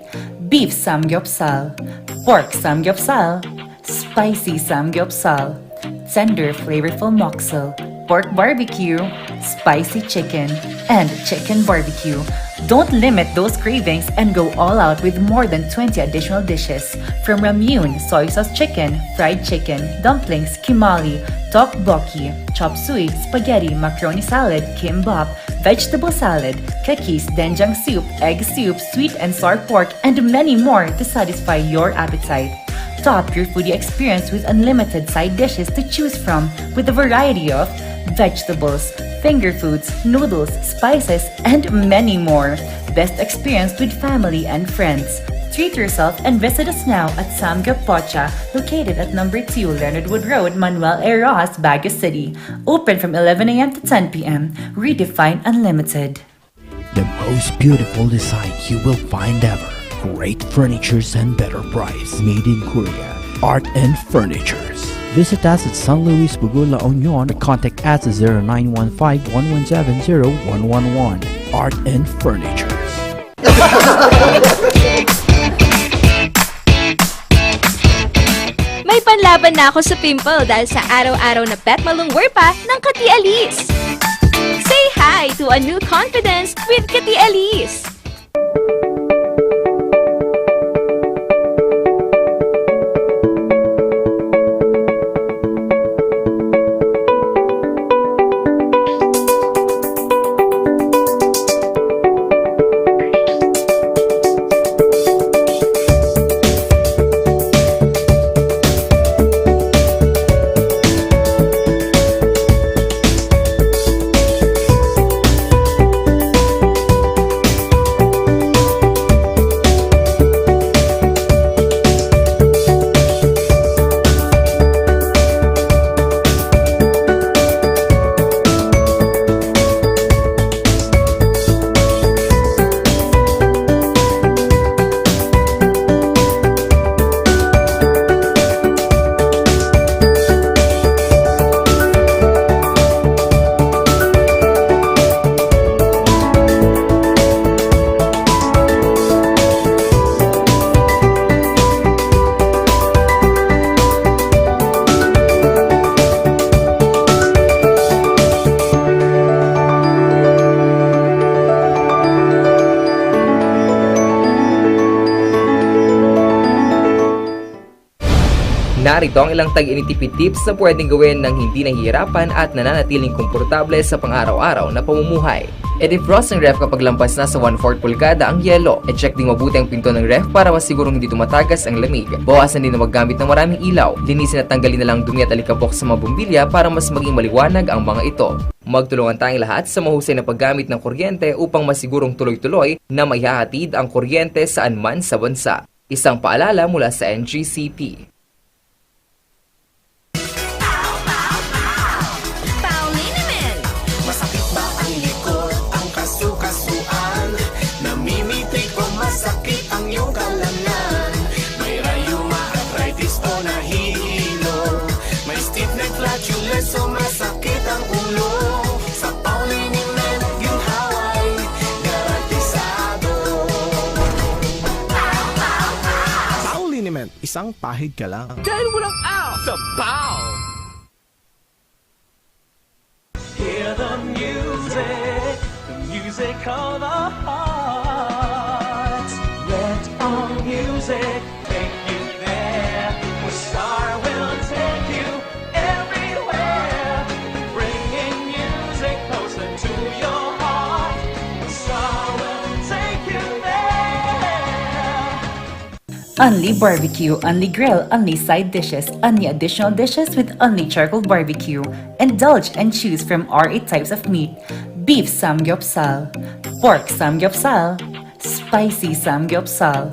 Speaker 2: Beef samgyeopsal, pork samgyeopsal, spicy samgyeopsal, tender flavorful moksel, pork barbecue, spicy chicken, and chicken barbecue. Don't limit those cravings and go all out with more than 20 additional dishes. From ramyun, soy sauce chicken, fried chicken, dumplings, kimali, tteokbokki, chop suey, spaghetti, macaroni salad, kimbap, vegetable salad, cookies, doenjang soup, egg soup, sweet and sour pork, and many more to satisfy your appetite. Top your foodie experience with unlimited side dishes to choose from with a variety of vegetables, finger foods, noodles, spices, and many more. Best experience with family and friends. Treat yourself and visit us now at Samgyup Pocha, located at number 2 Leonard Wood Road, Manuel A. Rojas, Baguio City. Open from 11 a.m. to 10 p.m. Redefine Unlimited.
Speaker 4: The most beautiful design you will find ever. Great furnitures and better price. Made in Korea. Art and Furnitures. Visit us at San Luis Bugo, La Union, or contact us at 0915-117-0111. Art and Furnitures.
Speaker 13: May panlaban na ako sa pimple dahil sa araw-araw na pet malungwer pa ng Kati Alice. Say hi to a new confidence with Kati Alice.
Speaker 9: Narito ang ilang tag-initipid tips na pwedeng gawin ng hindi nahihirapan at nananatiling komportable sa pang-araw-araw na pamumuhay. I-defrost ng ref kapag lampas na sa 1/4 pulgada ang yelo. I-check din mabuti ang pinto ng ref para masigurong hindi tumatagas ang lamig. Bawasan din na maggamit ng maraming ilaw. Linisin at tanggalin na lang dumi at alikabok sa mga bumbilya para mas maging maliwanag ang mga ito. Magtulungan tayong lahat sa mahusay na paggamit ng kuryente upang masigurong tuloy-tuloy na maihahatid ang kuryente saan man sa bansa. Isang paalala mula sa NGCP.
Speaker 1: So masakit ang ulo sa pauliniment yung haway garantisado
Speaker 10: isang pahid ka lang.
Speaker 1: Dahil walang out sa BAL! Hear the music of the heart. Let all music take you there, where star will take you everywhere, bringing music closer to your heart. Where star will take you there.
Speaker 2: Only barbecue, only grill, only side dishes, only additional dishes with only charcoal barbecue. Indulge and choose from our 8 types of meat. Beef samgyeopsal, pork samgyeopsal, spicy samgyeopsal,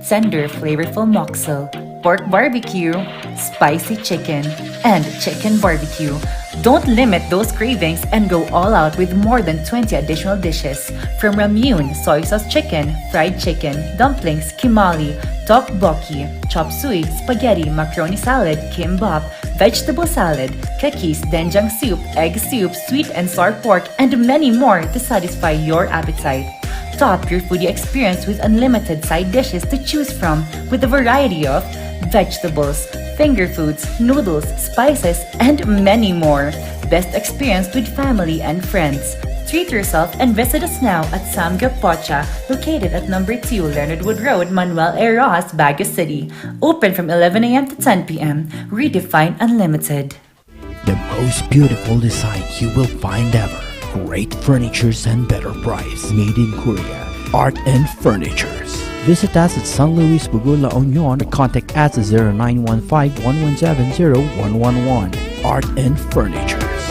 Speaker 2: tender flavorful moksel, pork barbecue, spicy chicken, and chicken barbecue. Don't limit those cravings and go all out with more than 20 additional dishes. From ramyun, soy sauce chicken, fried chicken, dumplings, kimali, tteokbokki, chop suey, spaghetti, macaroni salad, kimbap, vegetable salad, kakis, doenjang soup, egg soup, sweet and sour pork, and many more to satisfy your appetite. Top your foodie experience with unlimited side dishes to choose from with a variety of vegetables, finger foods, noodles, spices, and many more. Best experience with family and friends. Treat yourself and visit us now at Samgyup Pocha, located at number 2 Leonard Wood Road, Manuel A. Rojas, Baguio City. Open from 11 a.m. to 10 p.m. Redefine Unlimited.
Speaker 4: The most beautiful design you will find ever. Great furnitures and better price. Made in Korea. Art and Furnitures. Visit us at San Luis Bugo, La Union. Contact us at 0915-117-0111. Art and Furnitures.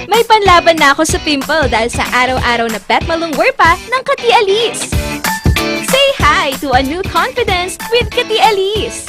Speaker 13: May panlaban na ako sa pimple dahil sa araw-araw na pet malungwer pa ng Kati Alice. Say hi to a new confidence with Kati Alice.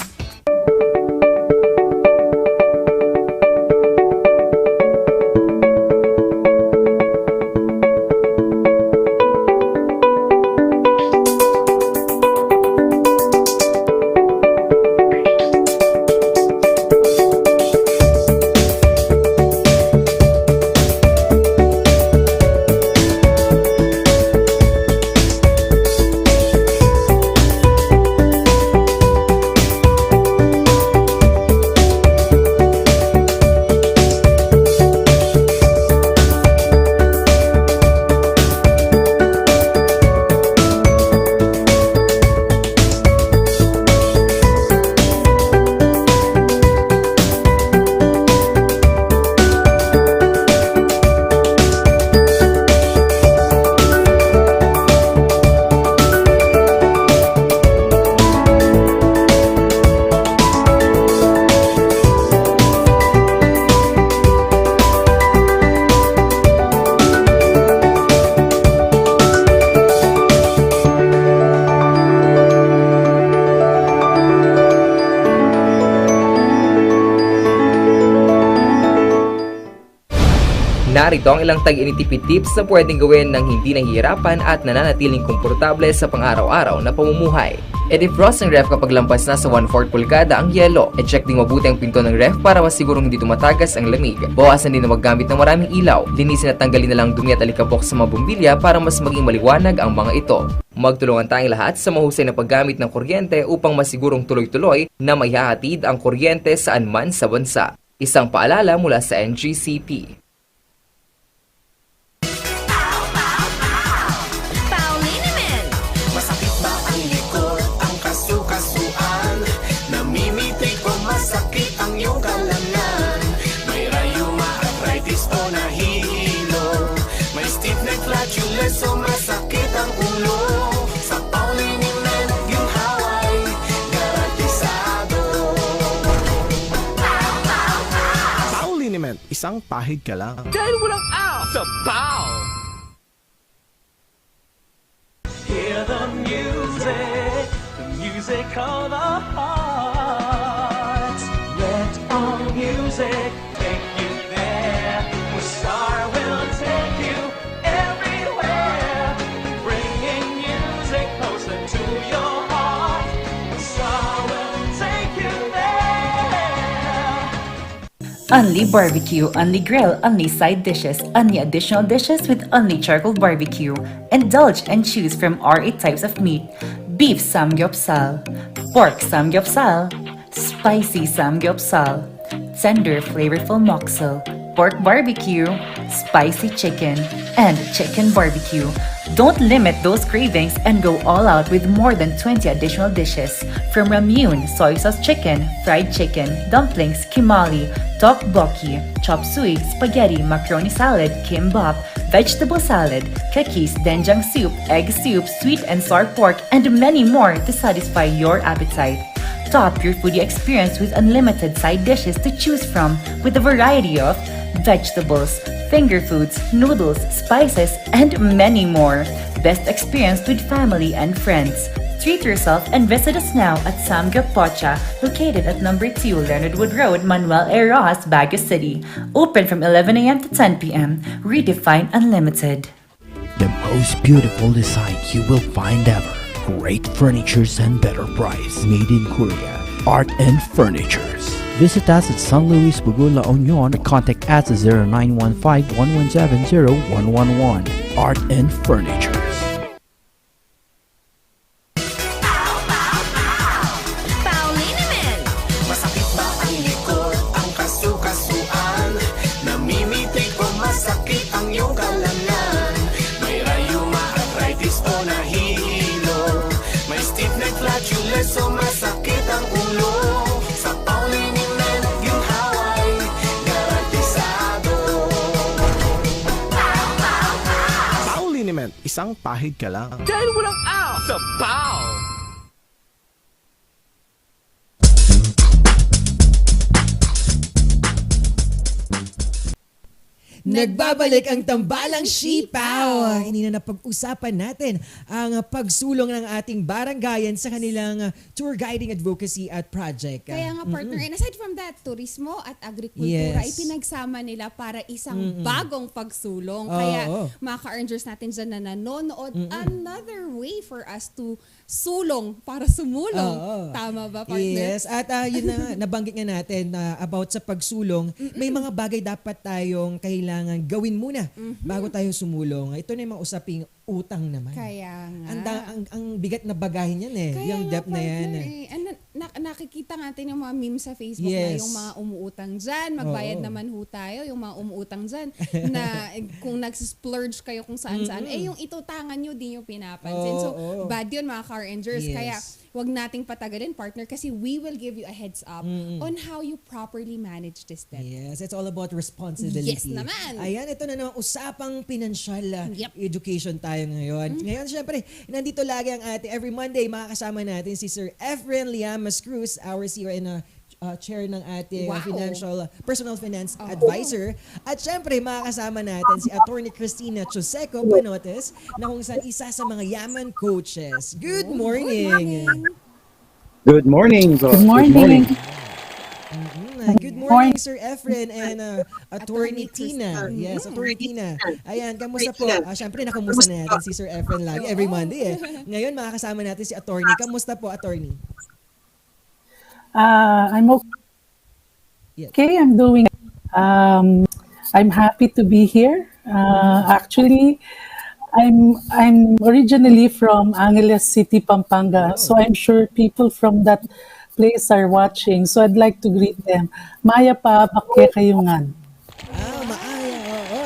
Speaker 9: Narito ang ilang tag-initipid tips na pwedeng gawin ng hindi nahihirapan at nananatiling komportable sa pang-araw-araw na pamumuhay. I-defrost ang ref kapag lampas na sa 1/4 pulgada ang yelo. I-check din mabuti ang pinto ng ref para masigurong hindi tumatagas ang lamig. Bawasan din na maggamit ng maraming ilaw. Linisin at tanggalin na lang dumi at alikabok sa mga bumbilya para mas maging maliwanag ang mga ito. Magtulungan tayong lahat sa mahusay na paggamit ng kuryente upang masigurong tuloy-tuloy na maihahatid ang kuryente saan man sa bansa. Isang paalala mula sa NGCP.
Speaker 1: So masakit ang ulo sa Pauliniment yung haway garantisado.
Speaker 10: Pauliniment, isang pahid ka lang.
Speaker 1: Dahil walang out sa BAL! Hear the music of the heart. Let all music take you there, where star will take you everywhere, bringing music closer to your heart. Where star will take you there.
Speaker 2: Only barbecue, only grill, only side dishes, only additional dishes with only charcoal barbecue. Indulge and choose from our 8 types of meat. Beef samgyeopsal, pork samgyeopsal, spicy samgyeopsal, tender flavorful moksel, pork barbecue, spicy chicken, and chicken barbecue. Don't limit those cravings and go all out with more than 20 additional dishes. From ramyun, soy sauce chicken, fried chicken, dumplings, kimali, tteokbokki, chop suey, spaghetti, macaroni salad, kimbap, vegetable salad, kekis, doenjang soup, egg soup, sweet and sour pork, and many more to satisfy your appetite. Top your foodie experience with unlimited side dishes to choose from with a variety of vegetables, finger foods, noodles, spices, and many more. Best experience with family and friends. Treat yourself and visit us now at Samgyup Pocha, located at number 2 Leonard Wood Road, Manuel A. Rojas, Baguio City. Open from 11 a.m. to 10 p.m. Redefine Unlimited.
Speaker 4: The most beautiful design you will find ever. Great furnitures and better price. Made in Korea. Art and Furnitures. Visit us at San Luis Bugo, La Union. Contact us at 0915-117-0111. Art and Furnitures.
Speaker 1: Masakit ba ang likod, ang kasu-kasuan? Namimitig o masakit ang iyong kalamnan? May rayuma, arthritis o nahihilo? May stiff neck, flatulence o masakit ang ulo? Sa Pauliniment, ginhaway, garantisado.
Speaker 10: Pauliniment, isang pahid ka lang.
Speaker 1: Dahil walang out sa Pau!
Speaker 11: Nagbabalik ang tambalang sipaw. Hindi na napag-usapan natin ang pagsulong ng ating barangayan sa kanilang tour guiding advocacy at project.
Speaker 5: Kaya nga partner, and aside from that, turismo at agrikultura,
Speaker 11: Yes.
Speaker 5: ipinagsama nila para isang bagong pagsulong. Kaya mga ka-earners natin dyan na nanonood, another way for us to sulong para sumulong. Tama ba, partner?
Speaker 11: Yes, at yun na nabanggit nga natin about sa pagsulong, may mga bagay dapat tayong kailangan gawin muna bago tayo sumulong. Ito na yung mga usaping utang naman.
Speaker 5: Kaya nga.
Speaker 11: Ang bigat na bagahin yan eh.
Speaker 5: Kaya
Speaker 11: yung
Speaker 5: nga,
Speaker 11: debt na yan.
Speaker 5: partner, nakikita natin yung mga memes sa Facebook
Speaker 11: Yes.
Speaker 5: na yung mga umuutang dyan, magbayad naman ho tayo, yung mga umuutang dyan, na kung nag-splurge kayo kung saan-saan, yung itutangan nyo, di nyo pinapansin. So, bad yun mga car rangers.
Speaker 11: Yes.
Speaker 5: Kaya, wag nating patagalin, partner, kasi we will give you a heads up on how you properly manage this debt.
Speaker 11: Yes, it's all about responsibility.
Speaker 5: Yes naman.
Speaker 11: Ayan, ito na naman usapang financial education tayo ngayon. Ngayon, syempre, nandito lagi ang every Monday, makakasama natin si Sir Efren Liamas Cruz, our CEO and chair ng ating personal finance advisor. At syempre, makakasama natin si Attorney Cristina Choseco Panotes, na kung saan isa sa mga yaman coaches. Good morning!
Speaker 20: Good morning.
Speaker 11: Good morning. Good morning, Sir Efren and Attorney Tina. Yes, Attorney Tina. Ayan, kamusta po? Siyempre, nakamusta na natin si Sir Efren lagi every Monday. Ngayon, makakasama natin si Attorney. Kamusta po, Attorney?
Speaker 21: I'm okay. I'm doing. I'm happy to be here. Actually, I'm originally from Angeles City, Pampanga. So I'm sure people from that place are watching. So I'd like to greet them. Maya pa bakya kayungan.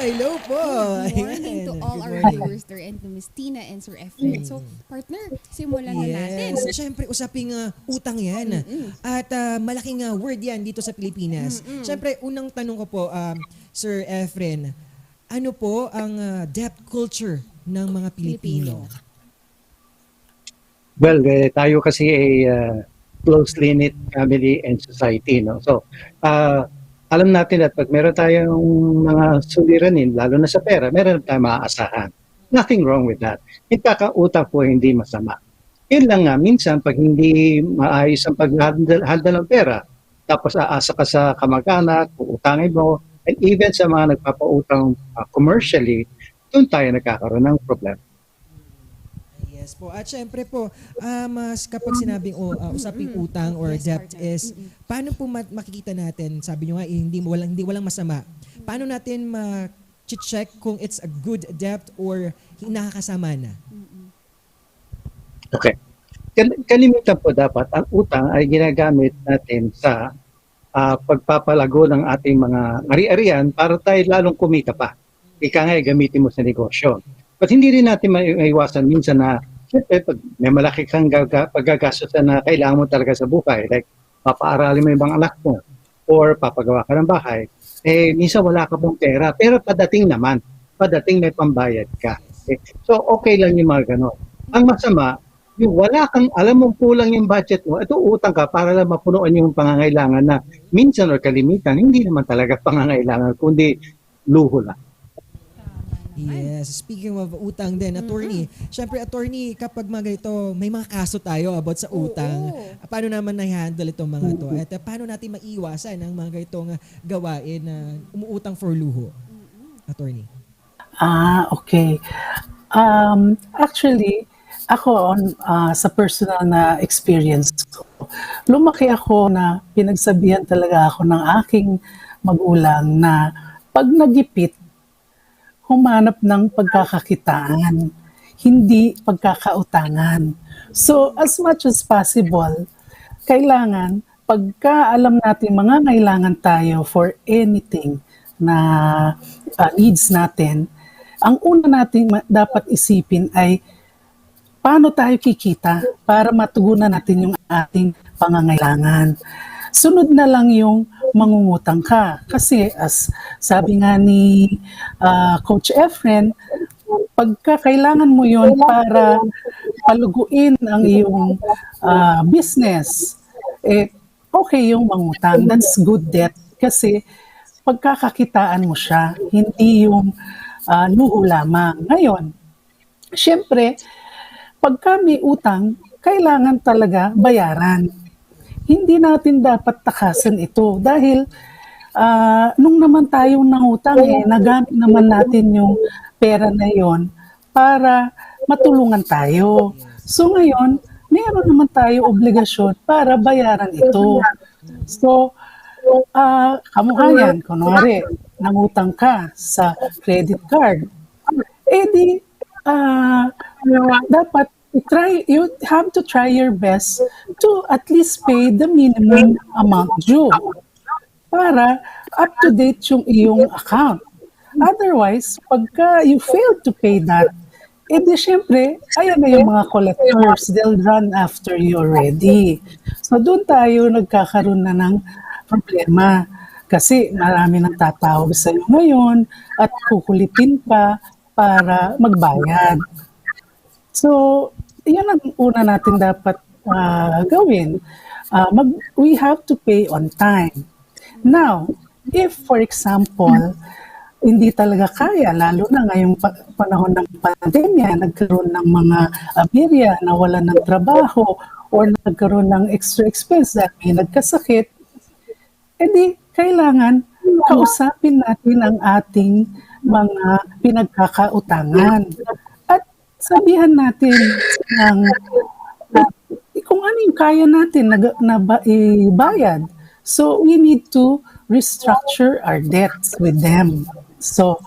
Speaker 11: Hello po.
Speaker 5: Good morning to all our viewers there and to Miss Tina and Sir Efren. So, partner, simulan na natin.
Speaker 11: Siyempre, usaping utang yan. At malaking word yan dito sa Pilipinas. Siyempre, unang tanong ko po, Sir Efren, ano po ang debt culture ng mga Pilipino?
Speaker 20: Well, tayo kasi ay closely knit family and society, no? So, alam natin at pag meron tayong mga suliranin, lalo na sa pera, meron tayong maaasahan. Nothing wrong with that. In fact, ang utang po hindi masama. Yun lang nga, minsan pag hindi maayos ang pag-handle ng pera, tapos aasa ka sa kamag-anak, uutangin mo, and even sa mga nagpapautang commercially, doon tayo nagkakaroon ng problem.
Speaker 11: Yes po. At syempre po, mas kapag sinabing usaping utang or debt is, paano po makikita natin, sabi nyo nga, hindi walang masama. Paano natin ma-check kung it's a good debt or nakakasama na?
Speaker 20: Okay. Kalimitan po dapat, ang utang ay ginagamit natin sa pagpapalago ng ating mga ari-arian para tayo lalong kumita pa. Ika nga, gamitin mo sa negosyo. But hindi rin natin maiwasan minsan na, siyempre, pag may malaki kang paggagastos na kailangan mo talaga sa buhay, like papaaralin mo yung ibang anak mo or papagawa ka ng bahay, minsan wala ka pong pera, pero padating may pambayad ka. Okay? So, okay lang yung mga ganon. Ang masama, yung wala kang, alam mong kulang yung budget mo, ito utang ka para lang mapunuan yung pangangailangan na minsan or kalimitan, hindi naman talaga pangangailangan, kundi luho lang.
Speaker 11: Yes, speaking of utang din, attorney, syempre attorney, kapag mga ito, may mga kaso tayo about sa utang, paano naman na-handle itong mga to? At paano natin maiwasan ang mga itong gawain na umuutang for luho? Attorney.
Speaker 21: Okay. Actually, ako, sa personal na experience ko, lumaki ako na pinagsabihan talaga ako ng aking magulang na pag nagipit, humanap ng pagkakakitaan, hindi pagkakautangan. So, as much as possible, kailangan, pagka alam natin mga kailangan tayo for anything na needs natin, ang una natin dapat isipin ay paano tayo kikita para matugunan natin yung ating pangangailangan. Sunod na lang yung mangungutang ka. Kasi as sabi nga ni Coach Efren, pagka kailangan mo yon para paluguin ang iyong business, okay yung mangutang. That's good debt. Kasi pagkakakitaan mo siya, hindi yung luho lamang. Ngayon, syempre, pagka may utang, kailangan talaga bayaran. Hindi natin dapat takasan ito dahil nung naman tayong nangutang, nagamit naman natin yung pera na yon para matulungan tayo. So ngayon, meron naman tayo obligasyon para bayaran ito. So, kamukha yan, kunwari, nangutang ka sa credit card. Dapat you have to try your best to at least pay the minimum amount due para up to date yung iyong account. Otherwise, pagka you fail to pay that, syempre, ayan na yung mga collectors, they'll run after you already. So doon tayo nagkakaroon na ng problema kasi marami nang tatawag sa iyo ngayon at kukulitin pa para magbayad. So, yan ang una natin dapat gawin. We have to pay on time. Now, if for example, hindi talaga kaya, lalo na ngayong panahon ng pandemya, nagkaroon ng mga aberya, nawalan ng trabaho, or nagkaroon ng extra expense dahil may nagkasakit, kailangan kausapin natin ang ating mga pinagkakautangan. Sabihan natin kung ano yung kaya natin na ibayad. So, we need to restructure our debts with them. So,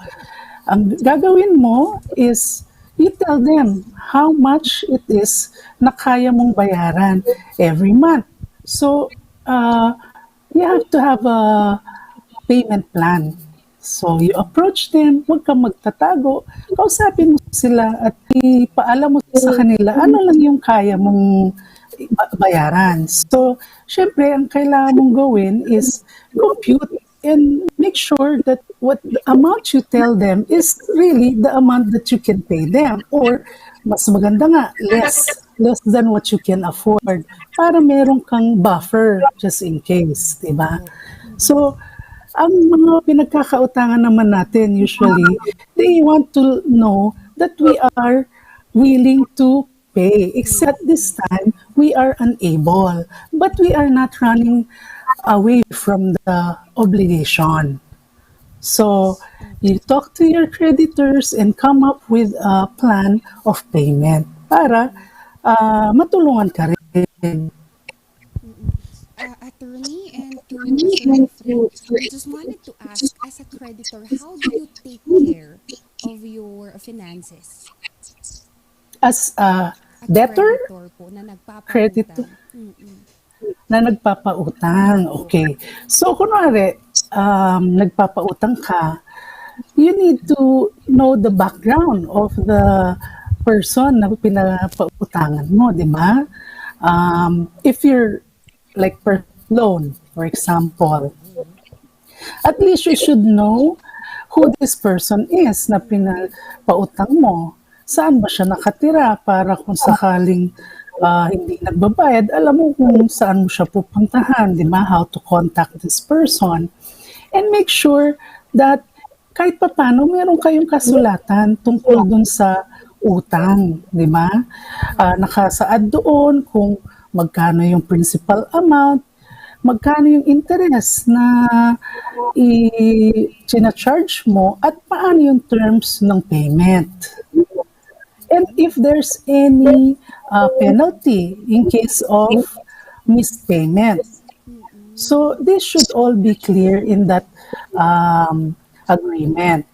Speaker 21: ang gagawin mo is, you tell them how much it is na kaya mong bayaran every month. So, you have to have a payment plan. So, you approach them, huwag kang magtatago, kausapin mo sila at ipaalam mo sa kanila ano lang yung kaya mong bayaran. So, syempre, ang kailangan mong gawin is compute and make sure that what the amount you tell them is really the amount that you can pay them. Or, mas maganda nga, less than what you can afford para meron kang buffer just in case, diba? So, ang mga pinagkakautangan naman natin usually, they want to know that we are willing to pay. Except this time, we are unable. But we are not running away from the obligation. So, you talk to your creditors and come up with a plan of payment. para matulungan ka rin.
Speaker 5: Attorney and to Sir Efren, I just wanted to ask, as a creditor, how do you take care of your finances?
Speaker 21: As a
Speaker 5: At
Speaker 21: debtor,
Speaker 5: creditor po na
Speaker 21: creditor,
Speaker 5: nagpapautang.
Speaker 21: na nagpapautang. Okay. So, kunwari, nagpapautang ka, you need to know the background of the person na pinapautangan mo, di ba? If you're like per loan, for example, at least you should know who this person is na pinapautang mo. Saan ba siya nakatira para kung sakaling hindi nagbabayad, alam mo kung saan mo siya pupuntahan, di ba? How to contact this person. And make sure that kahit papano meron kayong kasulatan tungkol dun sa utang, di ba? Nakasaad doon kung magkano yung principal amount, magkano yung interest na i-charge mo at paano yung terms ng payment. And if there's any penalty in case of missed payment. So this should all be clear in that agreement.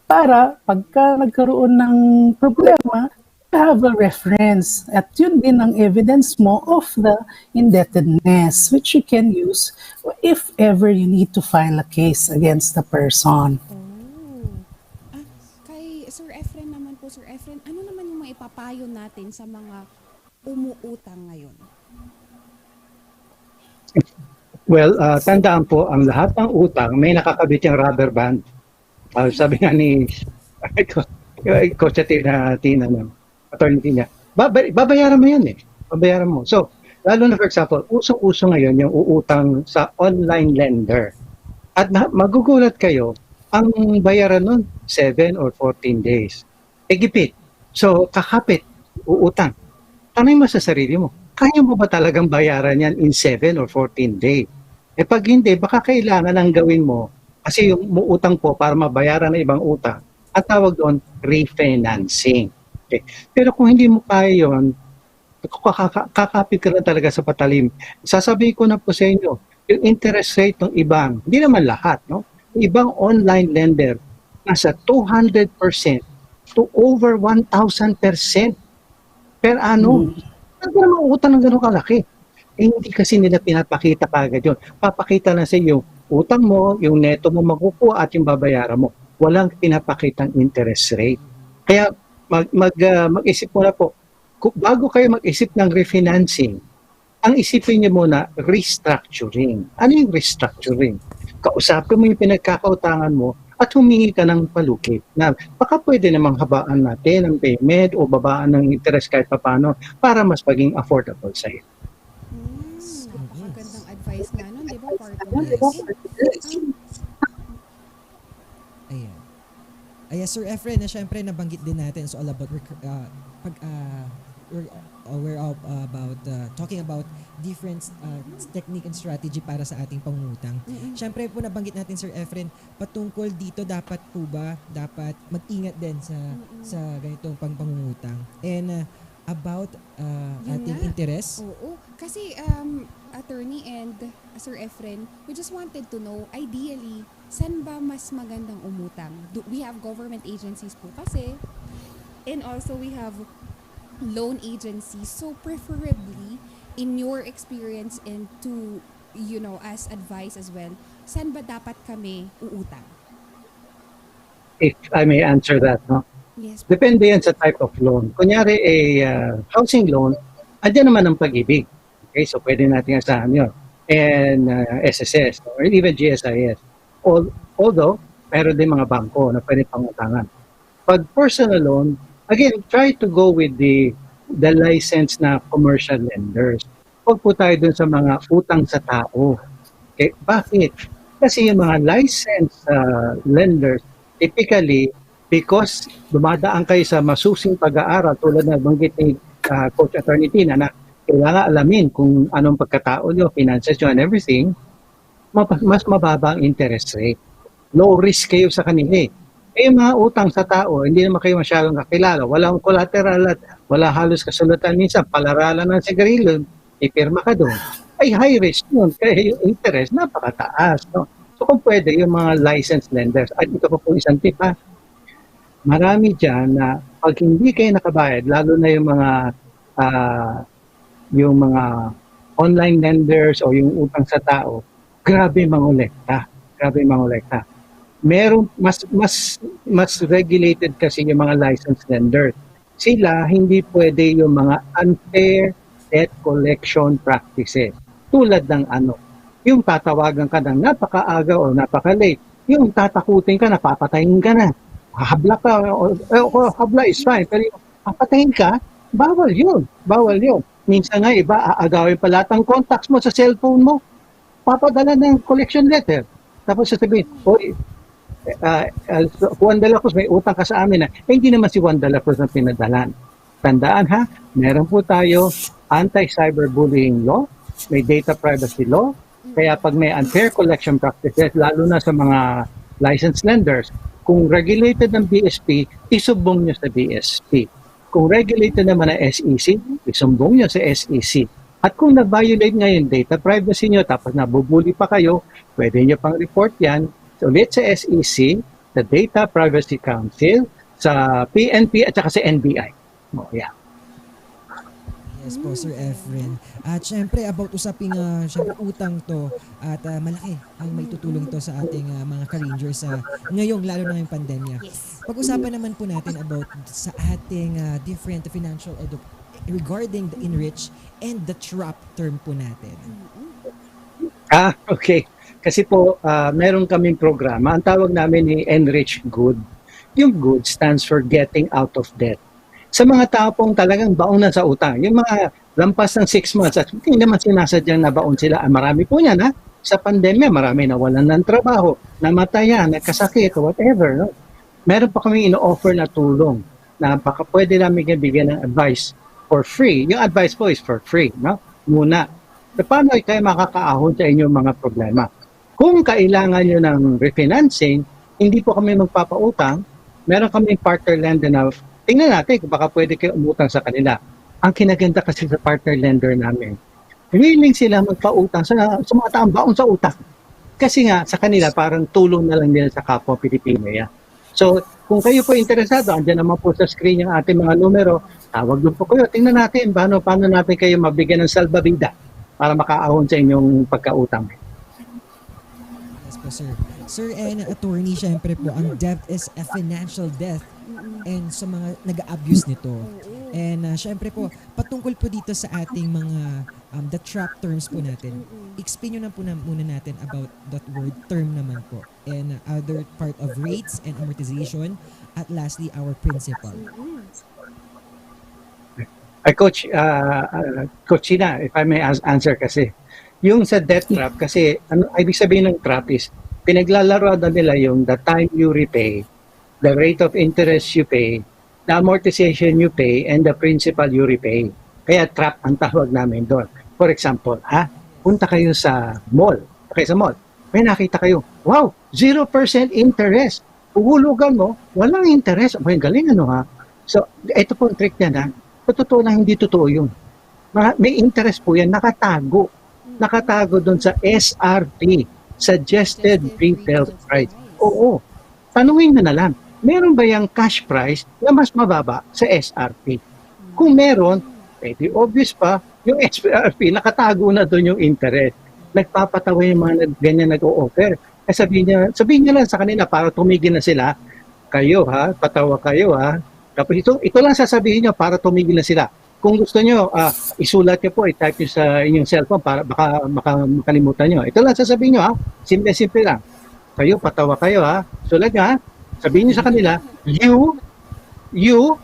Speaker 21: Para pagka nagkaroon ng problema, you have a reference at yun din ang evidence mo of the indebtedness which you can use if ever you need to file a case against the person.
Speaker 5: Kay Sir Efren naman po, Sir Efren, ano naman yung maipapayo natin sa mga umuutang ngayon?
Speaker 20: Well, tandaan po, ang lahat ng utang may nakakabit yung rubber band. Sabi nga ni Coach Tina, attorney Tina, babayaran mo yan eh. Babayaran mo. So, lalo na for example, usong-uso ngayon yung uutang sa online lender. At magugulat kayo, ang bayaran nun, 7 or 14 days. Gipit. So, kakapit, uutang. Tanay mo sa sarili mo, kaya mo ba talagang bayaran yan in 7 or 14 days? Pag hindi, baka kailangan ang gawin mo, kasi yung muutang po para mabayaran ng ibang utang, ang tawag doon, refinancing. Okay. Pero kung hindi mo kaya yun, kakapit ka na talaga sa patalim. Sasabihin ko na po sa inyo, yung interest rate ng ibang, hindi naman lahat, no? Yung ibang online lender, nasa 200% to over 1,000% per annum. Ano ba naman utang ng gano'ng kalaki? Hindi kasi nila pinapakita kagad yun. Papakita na sa iyo, utang mo, yung neto mo makukuha at yung babayaran mo. Walang pinapakitang interest rate. Kaya mag-isip mo na po, bago kayo mag-isip ng refinancing, ang isipin niyo muna, restructuring. Ano yung restructuring? Kausapin mo yung pinagkakautangan mo at humingi ka ng palukit na baka pwede namang habaan natin ang payment o babaan ng interest kahit papano para mas maging affordable sa iyo.
Speaker 5: Napakagandang advice nga nun, di ba, partner?
Speaker 11: Ayan, Sir Efren, na syempre nabanggit din natin, so all about we're aware of about talking about different technique and strategy para sa ating pangungutang. Syempre po nabanggit natin, Sir Efren, patungkol dito dapat po ba mag-ingat din sa ganitong pangungutang. And about ating interest.
Speaker 5: Oo. Kasi attorney and Sir Efren, we just wanted to know, ideally, saan ba mas magandang umutang? We have government agencies po kasi, and also we have loan agencies. So preferably, in your experience and to, as advice as well, saan ba dapat kami uutang?
Speaker 20: If I may answer that, no?
Speaker 5: Yes.
Speaker 20: Depende yan sa type of loan. Kunyari, housing loan, andyan naman ang pag-ibig. Okay, so pwede natin asahan yun. And SSS or even GSIS. Although, meron din mga bangko na pwede pangutangan. Pag personal loan, again, try to go with the licensed na commercial lenders. Huwag po tayo dun sa mga utang sa tao. Okay, bakit? Kasi yung mga licensed lenders, typically, because dumadaan kayo sa masusing pag-aaral tulad na banggit ni Coach Attorney Tina na kailangan alamin kung anong pagkatao nyo, finances nyo and everything, mas mababa ang interest rate. Low risk kayo sa kanila. Eh, yung mga utang sa tao, hindi naman kayo masyadong kakilala. Walang collateral at wala halos kasulatan. Minsan, palaralan ng sigarilyo, ipirma ka doon. Ay, high risk yun. Kaya yung interest, napakataas. No? So, kung pwede, yung mga licensed lenders. At ito po po isang tip, ha? Marami dyan na pag hindi kayo nakabayad, lalo na yung mga online lenders o yung utang sa tao, grabe mangolekta. Grabe mangolekta. Meron mas regulated kasi yung mga licensed lenders. Sila hindi pwede yung mga unfair debt collection practices. Tulad ng yung tatawagan ka ng napakaaga o napaka-late. Yung tatakutin ka, napapatayin ka na. Habla ka, habla is fine. Pero yung papatayin ka, bawal yun. Bawal yun. Minsan nga iba, aagawin pa lahat ng contacts mo sa cellphone mo. Papadala ng collection letter. Tapos sasabihin, Juan de la Cruz, may utang ka sa amin. Hindi naman si Juan de la Cruz ang pinadalan. Tandaan ha, meron po tayo anti-cyberbullying law, may data privacy law, kaya pag may unfair collection practices, lalo na sa mga licensed lenders, kung regulated ng BSP, isumbong nyo sa BSP. Kung regulated naman ng SEC, isumbong nyo sa SEC. At kung na-violate ngayon data privacy nyo, tapos nabubuli pa kayo, pwede nyo pang report yan ulit sa SEC, sa Data Privacy Council, sa PNP at saka sa NBI. Yeah.
Speaker 11: Yes po, Sir Efren. At syempre, about usaping syempre, utang to at malaki ang may tutulong to sa ating mga ka-rangers ngayong lalo na yung pandemya. Pag-usapan naman po natin about sa ating different financial regarding the enrich and the trap term po natin.
Speaker 20: Okay. Kasi po, meron kaming programa. Ang tawag namin ni Enrich Good. Yung good stands for getting out of debt. Sa mga tao pong talagang baon na sa utang, yung mga lampas ng 6 months at hindi naman sinasadyang nabaon sila, marami po yan ha. Sa pandemya, marami nawalan ng trabaho, namatayan, nagkasakit, whatever. No? Meron pa kami ino-offer na tulong na baka pwede namin bigyan ng advice for free. Yung advice po is for free. No? Muna, paano kayo makakaahon sa inyong mga problema? Kung kailangan nyo ng refinancing, hindi po kami magpapautang, meron kami partner lender na tingnan natin kung baka pwede kayo umutang sa kanila. Ang kinaganda kasi sa partner lender namin, willing sila magpautang sa mga taong baon sa utang. Kasi nga sa kanila parang tulong na lang nila sa kapwa Pilipino. Yeah? So kung kayo po interesado, andyan naman po sa screen yung ating mga numero, tawag doon po kayo. Tingnan natin paano natin kayo mabigyan ng salbabida para makaahon sa inyong pagkautang.
Speaker 11: Sir. Sir and attorney, syempre po, ang debt is a financial death and sa mga nag-abuse nito. And syempre po, patungkol po dito sa ating mga the trap terms po natin. Explain nyo na po muna natin about that word term naman po. And other part of rates and amortization. At lastly, our principal.
Speaker 20: Coach Ina, if I may answer kasi. Yung sa debt trap, kasi ibig sabihin ng trap is, pinaglalaro na nila yung the time you repay, the rate of interest you pay, the amortization you pay, and the principal you repay. Kaya trap ang tawag namin doon. For example, punta kayo sa mall. May nakita kayo, wow, 0% interest. Uhulugan mo, walang interest. May galing So, ito po ang trick niya totoo lang, hindi totoo yun. May interest po yan, nakatago doon sa SRP, Suggested Retail Price. Oo, tanungin na lang, meron ba yung cash price na mas mababa sa SRP? Kung meron, pwede obvious pa, yung SRP, nakatago na doon yung interest. Nagpapatawa yung mga ganyan nag-o-offer. Sabihin niya lang sa kanila para tumigil na sila, kayo patawa kayo Tapos ito lang sasabihin niyo para tumigil na sila. Kung gusto nyo, isulat nyo po, i-type nyo sa inyong cellphone para baka makalimutan nyo. Ito lang sasabihin nyo simple lang. Kayo, patawa kayo Sulat nyo sabihin nyo sa kanila, U-L-O-L.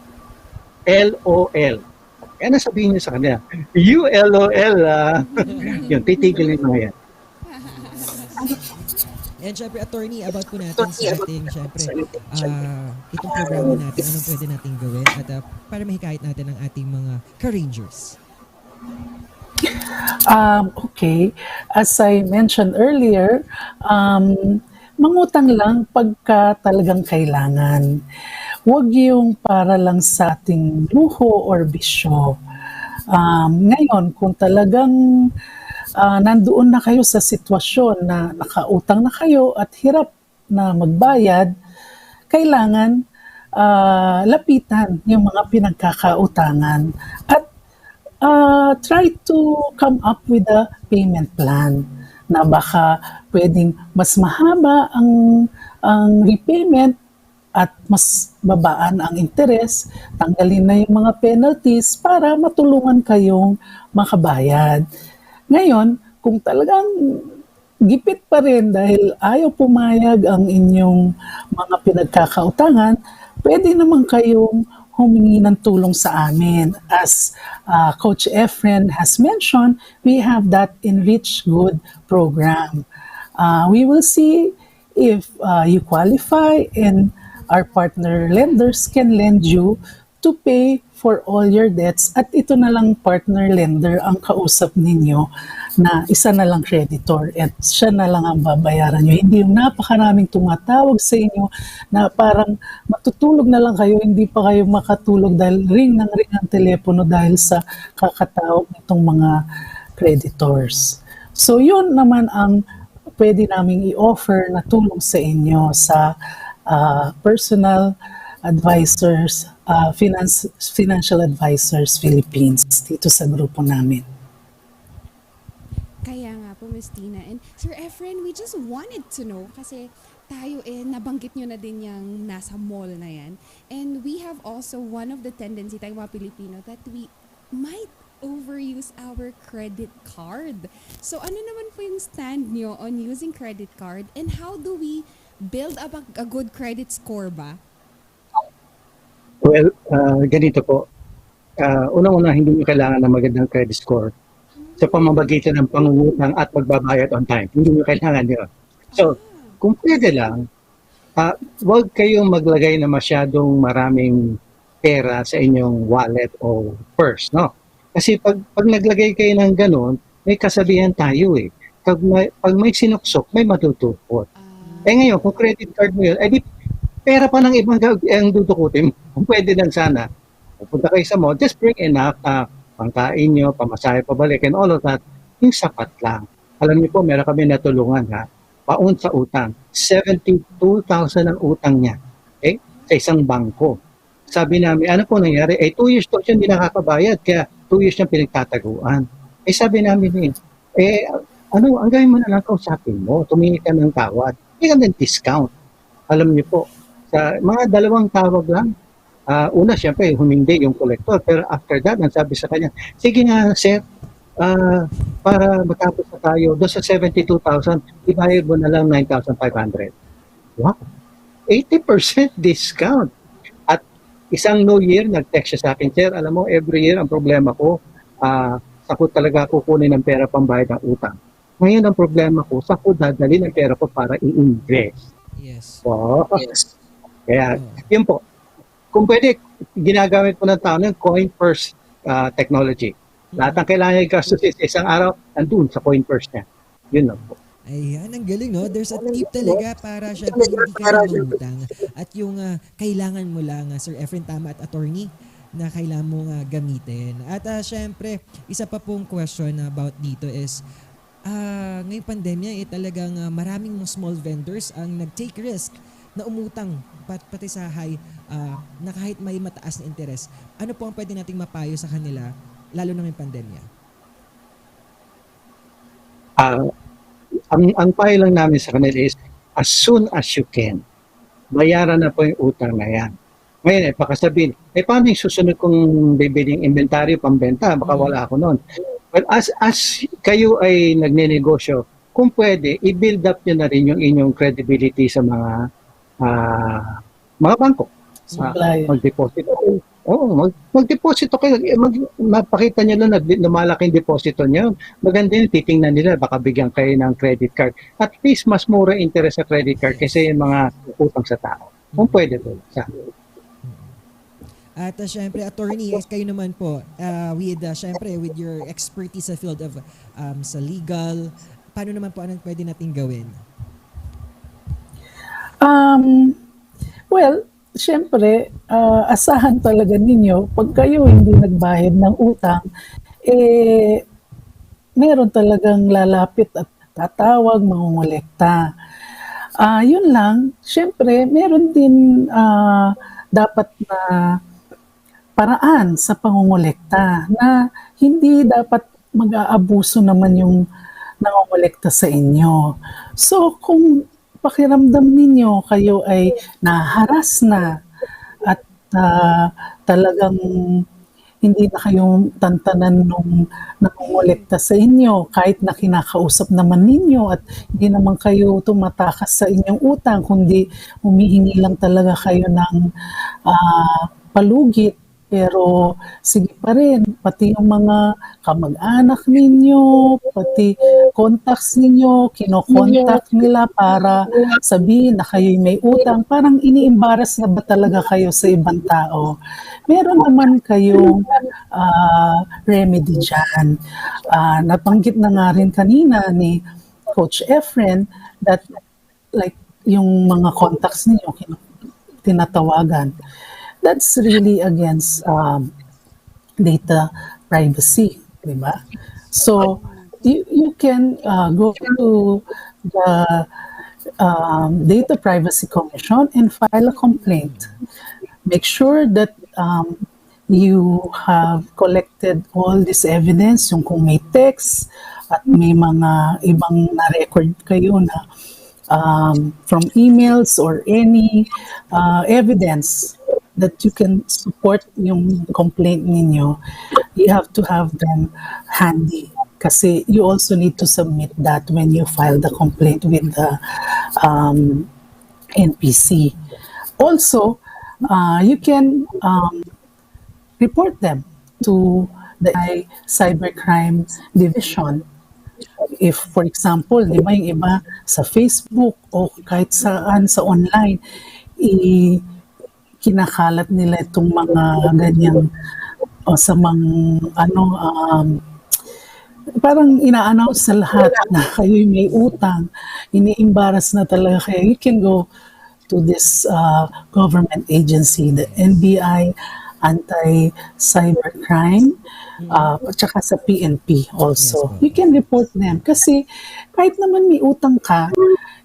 Speaker 20: Kaya sabihin nyo sa kanila, U-L-O-L. Yun, titigil yung mga yan.
Speaker 11: And syempre, attorney, about po natin sa ating, syempre, itong programa natin, anong pwede natin gawin at para mahikayat natin ang ating mga ka-rangers.
Speaker 21: Okay. As I mentioned earlier, mangutang lang pagka talagang kailangan. Huwag yung para lang sa ating luho or bisyo. Ngayon, kung talagang nandoon na kayo sa sitwasyon na nakautang na kayo at hirap na magbayad, kailangan lapitan yung mga pinagkakautangan at try to come up with a payment plan na baka pwedeng mas mahaba ang repayment at mas babaan ang interes, tanggalin na yung mga penalties para matulungan kayong makabayad. Ngayon, kung talagang gipit pa rin dahil ayaw pumayag ang inyong mga pinagkakautangan, pwede naman kayong humingi ng tulong sa amin. As Coach Efren has mentioned, we have that Enrich Good program. We will see if you qualify and our partner lenders can lend you to pay for all your debts at ito na lang partner lender ang kausap ninyo na isa na lang creditor at siya na lang ang babayaran nyo. Hindi yung napakaraming tumatawag sa inyo na parang matutulog na lang kayo, hindi pa kayo makatulog dahil ring ang telepono dahil sa kakatawag nitong mga creditors. So yun naman ang pwede naming i-offer na tulong sa inyo sa personal advisors, financial advisors Philippines dito sa grupo namin.
Speaker 5: Kaya nga po, Ms. Tina. And Sir Efren, we just wanted to know kasi tayo nabanggit nyo na din yung nasa mall na yan. And we have also one of the tendency tayo mga Pilipino that we might overuse our credit card. So ano naman po yung stand nyo on using credit card and how do we build up a good credit score ba?
Speaker 20: Well, ganito po. Unang-una, hindi nyo kailangan ng magandang credit score sa pamamagitan ng pangungutang at pagbabayad on time. Hindi nyo kailangan yun. So, kung pwede lang, huwag kayong maglagay na masyadong maraming pera sa inyong wallet o purse, no? Kasi pag naglagay kayo ng ganun, may kasabihan tayo eh. Pag may sinuksok, may matutupot. Ngayon, kung credit card mo yun, di pera pa ng ibang ang dudukutin mo. Kung pwede lang sana, pupunta kayo sa mall, just bring enough pangkain nyo, pamasahe, pabalik, and all of that, yung sapat lang. Alam niyo po, meron kami natulungan paun sa utang. 72,000 ang utang niya. Okay? Sa isang bangko. Sabi namin, ano po nangyari? 2 years to siya hindi nakakabayad, kaya 2 years niya pinagtataguan. Sabi namin, ang gawin mo na lang kausapin mo, tumingin ka ng tawad. Hindi ka ng discount. Alam niyo po, sa mga 2 tawag lang, una, siyempre, humindi yung collector. Pero after that, ang sabi sa kanya, sige nga, sir, para matapos na tayo, doon sa 72,000, ibayad mo na lang 9,500. Wow! 80% discount. At isang New Year, nag-text siya sa akin, sir, alam mo, every year, ang problema ko, sako talaga kukunin ng pera pambayad ng utang. Ngayon, ang problema ko, sako dadali ng pera ko para i-invest.
Speaker 11: Yes.
Speaker 20: Wow! Yes. Kaya, yun po. Kung pwede, ginagamit po ng tao ng coin purse technology. Lahat ng kailangan i-gastusin sa isang araw, nandun sa coin purse niya. Yun lang po.
Speaker 11: Ayan, ang galing, no? There's a tip talaga para syempre hindi ka rin mangutang. At yung kailangan mo lang, Sir Efren, tama at attorney, na kailangan mo gamitin. At syempre, isa pa pong question about dito is, ngayong pandemya, talagang maraming small vendors ang nag-take risk na umutang pati sa high na kahit may mataas na interes. Ano po ang pwede nating mapayo sa kanila lalo na ngayong pandemya?
Speaker 20: Ang payo lang namin sa kanila is as soon as you can, bayaran na po yung utang na yan. Ngayon, pakasabihin, paano yung susunod kong bibiling inventaryo, pambenta? Baka wala ako noon. Well, as kayo ay nagne-negosyo, kung pwede, i-build up nyo na rin yung inyong credibility sa mga bangko. Mag-deposit. Mag-deposito kayo. Mapakita nyo lang na lumalaking deposito nyo. Maganda yun, titingnan nila, baka bigyan kayo ng credit card. At least, mas mura interest sa credit card kasi yung mga utang sa tao. Kung pwede to.
Speaker 11: At syempre, attorney, kayo naman po, with your expertise sa field of sa legal, paano naman po anong pwede natin gawin?
Speaker 21: Um, well, siyempre, asahan talaga ninyo, pag kayo hindi nagbayad ng utang, eh, meron talagang lalapit at tatawag, mangungulekta. Yun lang, siyempre, meron din dapat na paraan sa pangungulekta na hindi dapat mag-aabuso naman yung nangongolekta sa inyo. So kung pakiramdam ninyo kayo ay naharas na at talagang hindi na kayo tantanan nung nangongolekta sa inyo kahit na kinakausap naman ninyo at hindi naman kayo tumatakas sa inyong utang kundi humihingi lang talaga kayo ng palugit pero sige pa rin, pati yung mga kamag-anak ninyo, pati contacts ninyo, kinokontak nila para sabihin na kayo'y may utang, parang iniimbaras na ba talaga kayo sa ibang tao? Meron naman kayong remedy dyan. Nabanggit na nga rin kanina ni Coach Efren that like yung mga contacts ninyo tinatawagan. That's really against data privacy, di ba? So, you can go to the Data Privacy Commission and file a complaint. Make sure that you have collected all this evidence, yung kung may text at may mga ibang na-record kayo na from emails or any evidence that you can support yung complaint ninyo, you have to have them handy. Kasi you also need to submit that when you file the complaint with the NPC. Also, you can report them to the Cybercrime Division. If, for example, di ba yung iba sa Facebook o kahit saan sa online, kinakalat nila itong mga ganyang parang ina-announce sa lahat na kayo'y may utang, iniimbaras na talaga kayo. You can go to this government agency, the NBI, Anti-Cybercrime, at saka sa PNP also. You can report them kasi kahit naman may utang ka,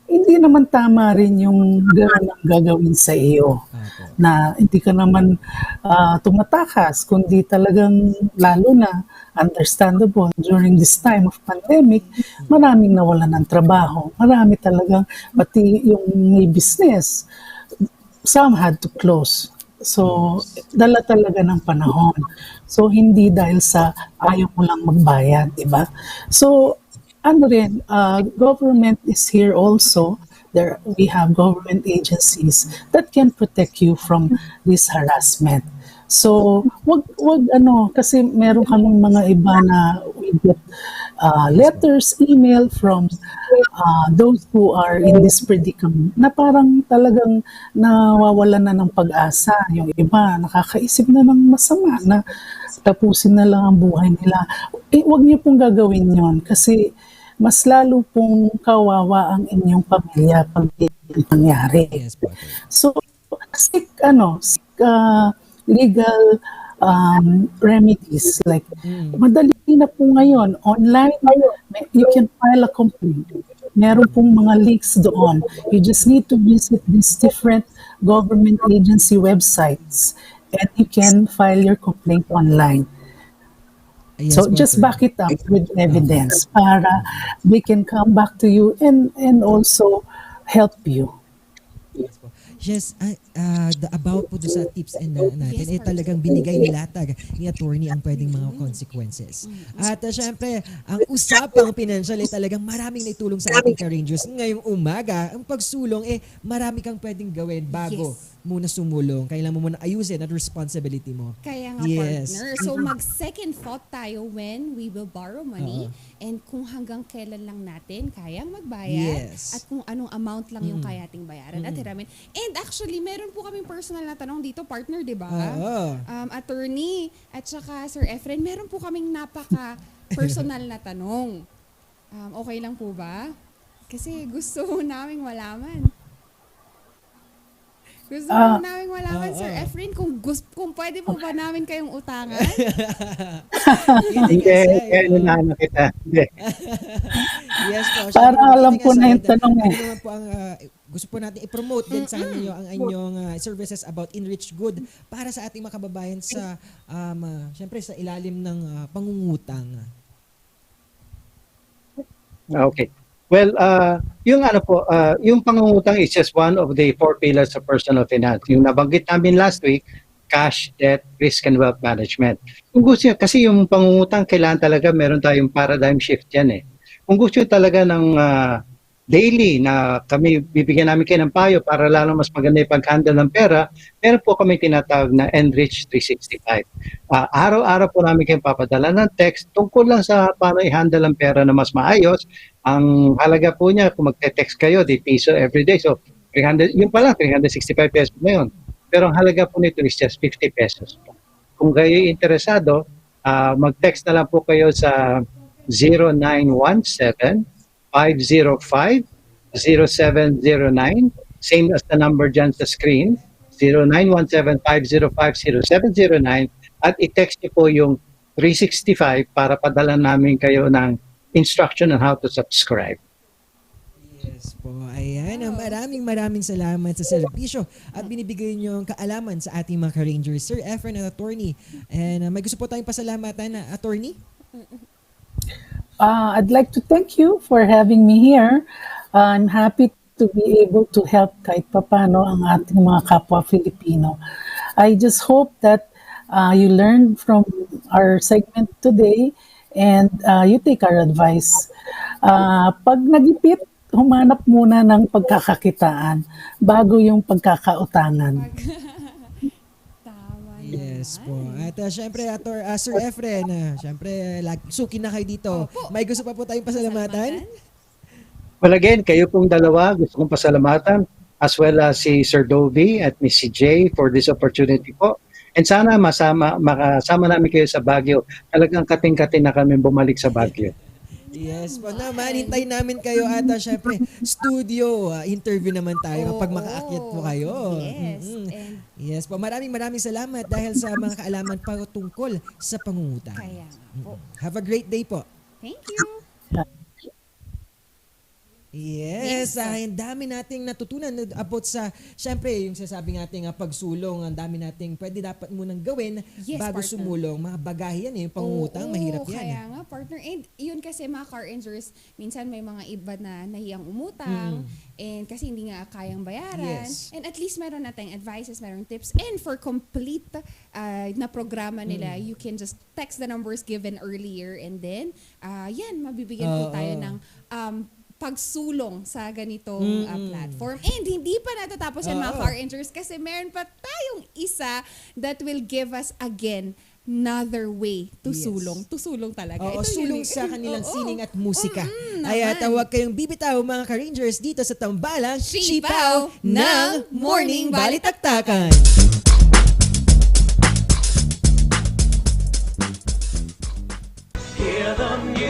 Speaker 21: hindi naman tama rin yung gano'n ang gagawin sa iyo. Na hindi ka naman tumatakas, kundi talagang lalo na understandable during this time of pandemic, maraming nawalan ng trabaho. Marami talagang, pati yung may business, some had to close. So, dala talaga ng panahon. So, hindi dahil sa ayaw mo lang magbayad, di ba? So, government is here also. We have government agencies that can protect you from this harassment. So, wag kasi meron kaming mga iba na we get letters, email from those who are in this predicament na parang talagang nawawalan na ng pag-asa. Yung iba, nakakaisip na ng masama na tapusin na lang ang buhay nila. Wag niyo pong gagawin yon kasi mas lalo pong kawawa ang inyong pamilya pag nangyari. So, seek legal remedies. Like, madali na po ngayon. Online, you can file a complaint. Meron pong mga links doon. You just need to visit these different government agency websites and you can file your complaint online. So just back it up with evidence para they can come back to you and also help you.
Speaker 11: Yes, about po sa tips and natin, talagang binigay ni latag ni attorney ang pwedeng mga consequences. At syempre, ang usapang financial talagang maraming naitulong sa ating ka-Rangers. Ngayong umaga, ang pagsulong marami kang pwedeng gawin bago muna sumulong. Kailangan mo muna ayusin at responsibility mo.
Speaker 5: Kaya nga, partner. So, mag-second thought tayo when we will borrow money and kung hanggang kailan lang natin kayang magbayad at kung anong amount lang yung kaya ating bayaran at hiramin. And actually, meron po kaming personal na tanong dito, partner, di ba? Attorney at saka Sir Efren, meron po kaming napaka-personal na tanong. Okay lang po ba? Kasi gusto naming malaman. Gusto mo namin malaman, Sir Efren, kung pwede po ba namin kayong utangan?
Speaker 20: Hindi, kaya nanahan kita. Hindi.
Speaker 11: Yes po.
Speaker 21: Para
Speaker 11: Syempre,
Speaker 21: alam
Speaker 11: kidding
Speaker 21: ko na yung
Speaker 11: aside,
Speaker 21: tanong eh.
Speaker 11: ano naman po ang gusto po natin i-promote din sa inyo ang inyong services about Enrich Good para sa ating mga kababayan sa syempre sa ilalim ng pangungutang.
Speaker 20: Okay. Well, yung pangungutang is just one of the 4 pillars of personal finance. Yung nabanggit namin last week, cash, debt, risk, and wealth management. Kung gusto nyo, kasi yung pangungutang, kailangan talaga meron tayong paradigm shift yan eh. Kung gusto nyo talaga ng daily na kami, bibigyan namin kayo ng payo para lalo mas maganda yung pag-handle ng pera, meron po kami tinatawag na Enrich 365. Araw-araw po namin kayong papadala ng text tungkol lang sa paano i-handle ang pera na mas maayos. Ang halaga po niya, kung magte-text kayo, di piso every day. So, 300, yung pala, 365 pesos na yun. Pero ang halaga po nito is just 50 pesos. Kung kayo interesado, mag-text na lang po kayo sa 0917-505-0709. Same as the number dyan sa screen, 0917-505-0709. At i-text niyo po yung 365 para padala namin kayo ng instruction on how to subscribe.
Speaker 11: Yes po. Ayan. Maraming salamat sa serbisyo at binibigay niyo ang kaalaman sa ating mga ka-Rangers. Sir Efren at Attorney. And may gusto po tayong pasalamatan na Attorney?
Speaker 21: I'd like to thank you for having me here. I'm happy to be able to help kahit papano ang ating mga kapwa Filipino. I just hope that you learned from our segment today and you take our advice. Pag nagipit, humanap muna ng pagkakakitaan bago yung pagkakautangan.
Speaker 11: Yes po. At syempre, Sir Efren, syempre, suki na kayo dito. May gusto pa po tayong pasalamatan?
Speaker 20: Well, again, kayo pong dalawa, gusto kong pasalamatan, as well as si Sir Dovie at Miss CJ for this opportunity po. And sana makasama namin kayo sa Baguio. Talagang kating-kating na kami bumalik sa Baguio.
Speaker 11: Yes po naman. Hintayin namin kayo at syempre, studio interview naman tayo kapag makaakyat po kayo.
Speaker 5: Yes.
Speaker 11: Yes po. Maraming salamat dahil sa mga kaalaman tungkol sa pangungutang.
Speaker 5: Kaya po.
Speaker 11: Have a great day po.
Speaker 5: Thank you.
Speaker 11: Yes, ang dami nating natutunan about sa, syempre, yung sasabi nating pagsulong, ang dami nating dapat munang gawin bago
Speaker 5: partner.
Speaker 11: sumulong. Mga bagahe yan yung pangungutang, mahirap yan.
Speaker 5: Kaya nga, partner. And yun kasi mga car insurers, minsan may mga iba na nahiyang umutang and kasi hindi nga kayang bayaran.
Speaker 11: Yes.
Speaker 5: And at least meron na tayong advices, meron tips. And for complete na programa nila, you can just text the numbers given earlier and then, mabibigyan po tayo ng pagsulong sa ganitong platform. And hindi pa natatapos yan mga car insurers kasi meron pa tayong isa that will give us again another way to sulong. To sulong talaga.
Speaker 11: Oo,
Speaker 5: Ito
Speaker 11: sulong
Speaker 5: yun.
Speaker 11: sa kanilang sining at musika.
Speaker 5: Naman.
Speaker 11: Huwag kayong bibitaw mga ka-Rangers dito sa tambalang
Speaker 5: Sipaw
Speaker 11: ng Morning Balitaktakan.
Speaker 1: Hear the music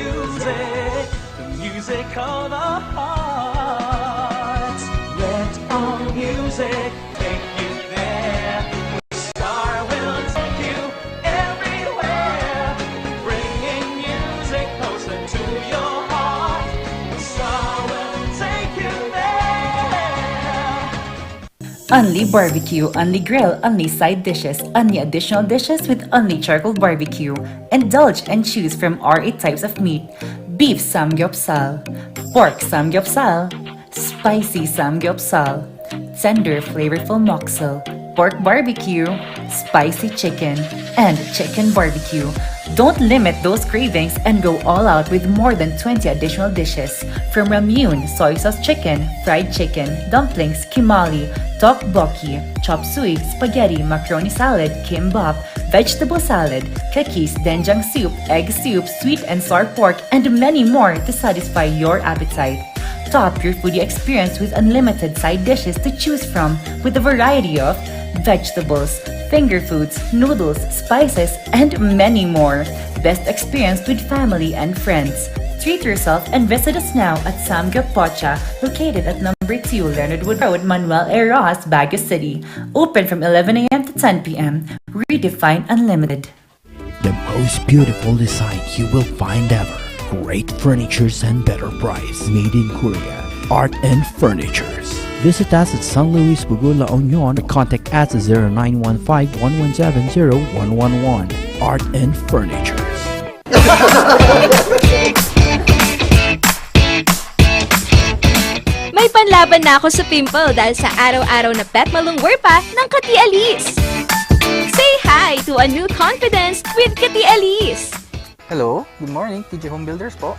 Speaker 1: of our hearts. Let our music take you there. The star will take you everywhere, bringing music closer to your heart. The star will take you there.
Speaker 2: Only barbecue, only grill, only side dishes, only additional dishes with only charcoal barbecue. Indulge and choose from our 8 types of meat. Beef samgyeopsal, pork samgyeopsal, spicy samgyeopsal, tender flavorful moksel, pork barbecue, spicy chicken, and chicken barbecue. Don't limit those cravings and go all out with more than 20 additional dishes. From ramyun, soy sauce chicken, fried chicken, dumplings, kimali, tteokbokki, chop suey, spaghetti, macaroni salad, kimbap, vegetable salad, cookies, doenjang soup, egg soup, sweet and sour pork, and many more to satisfy your appetite. Top your foodie experience with unlimited side dishes to choose from with a variety of vegetables, finger foods, noodles, spices, and many more. Best experience with family and friends. Treat yourself and visit us now at Samgyup Pocha, located at number 2 Leonard Wood Road, Manuel A. Rojas, Baguio City. Open from 11 a.m. to 10 p.m. Redefine Unlimited.
Speaker 4: The most beautiful design you will find ever. Great furnitures and better price. Made in Korea. Art and Furnitures. Visit us at San Luis Bugo, La Union, or contact us at 0915-117-0111. Art and Furnitures.
Speaker 13: May panlaban na ako sa pimple dahil sa araw-araw na pet malungwer pa ng Kati Alice. Say hi to a new confidence with Kati Alice.
Speaker 6: Hello, good morning, TJ Home Builders po.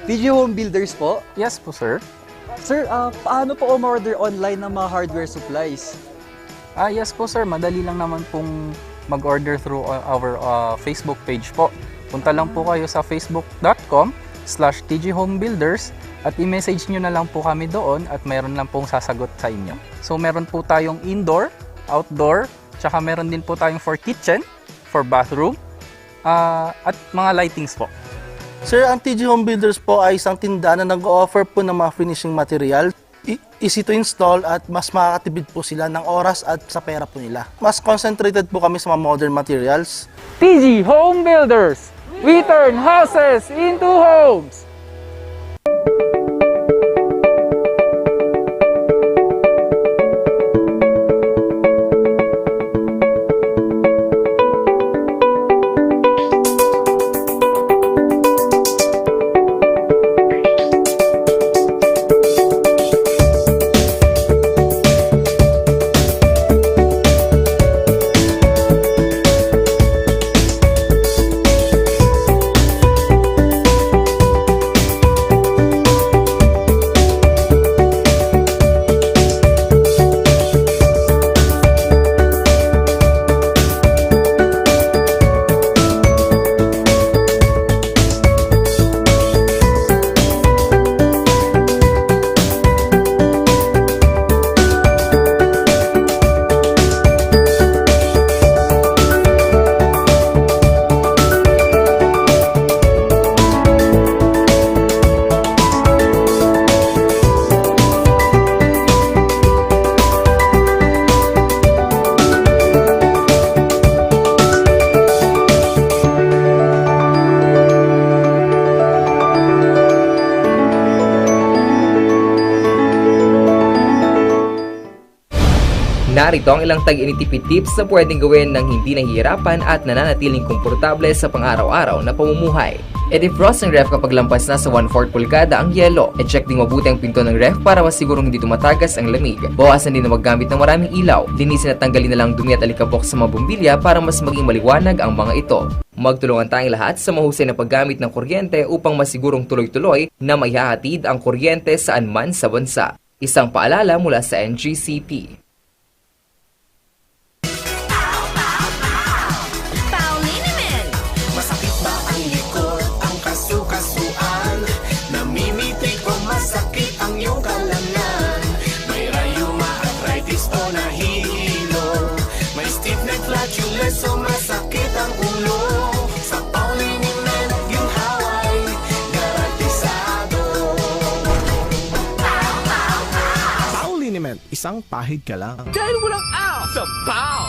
Speaker 7: TJ Home Builders po?
Speaker 6: Yes po, sir.
Speaker 7: Sir, paano po umorder online ng mga hardware supplies?
Speaker 6: Yes po, sir. Madali lang naman pong mag-order through our Facebook page po. Punta lang po kayo sa facebook.com/tjhomebuilders at i-message nyo na lang po kami doon at mayroon lang pong sasagot sa inyo. So meron po tayong indoor, outdoor, tsaka meron din po tayong for kitchen, for bathroom, at mga lightings po.
Speaker 8: Sir, ang TG Home Builders po ay isang tindahan na nag-offer po ng mga finishing material. Easy to install at mas makakatipid po sila ng oras at sa pera po nila. Mas concentrated po kami sa mga modern materials.
Speaker 6: TG Home Builders! We turn houses into homes!
Speaker 9: Narito ang ilang tag-initipid tips na pwedeng gawin ng hindi nahihirapan at nananatiling komportable sa pang-araw-araw na pamumuhay. I-defrost ang ref kapag lampas na sa 1/4 pulgada ang yelo. I-check din mabuti ang pinto ng ref para masigurong hindi tumatagas ang lamig. Bawasan din na maggamit ng maraming ilaw. Linisin at tanggalin na lang dumi at alikabok sa mga bumbilya para mas maging maliwanag ang mga ito. Magtulungan tayong lahat sa mahusay na paggamit ng kuryente upang masigurong tuloy-tuloy na maihahatid ang kuryente saan man sa bansa. Isang paalala mula sa NGCP.
Speaker 1: So masakit ang ulo sa Pauliniment yung haway garantisado.
Speaker 10: Pauliniment, isang pahid ka lang.
Speaker 1: Dahil walang out sa Pau!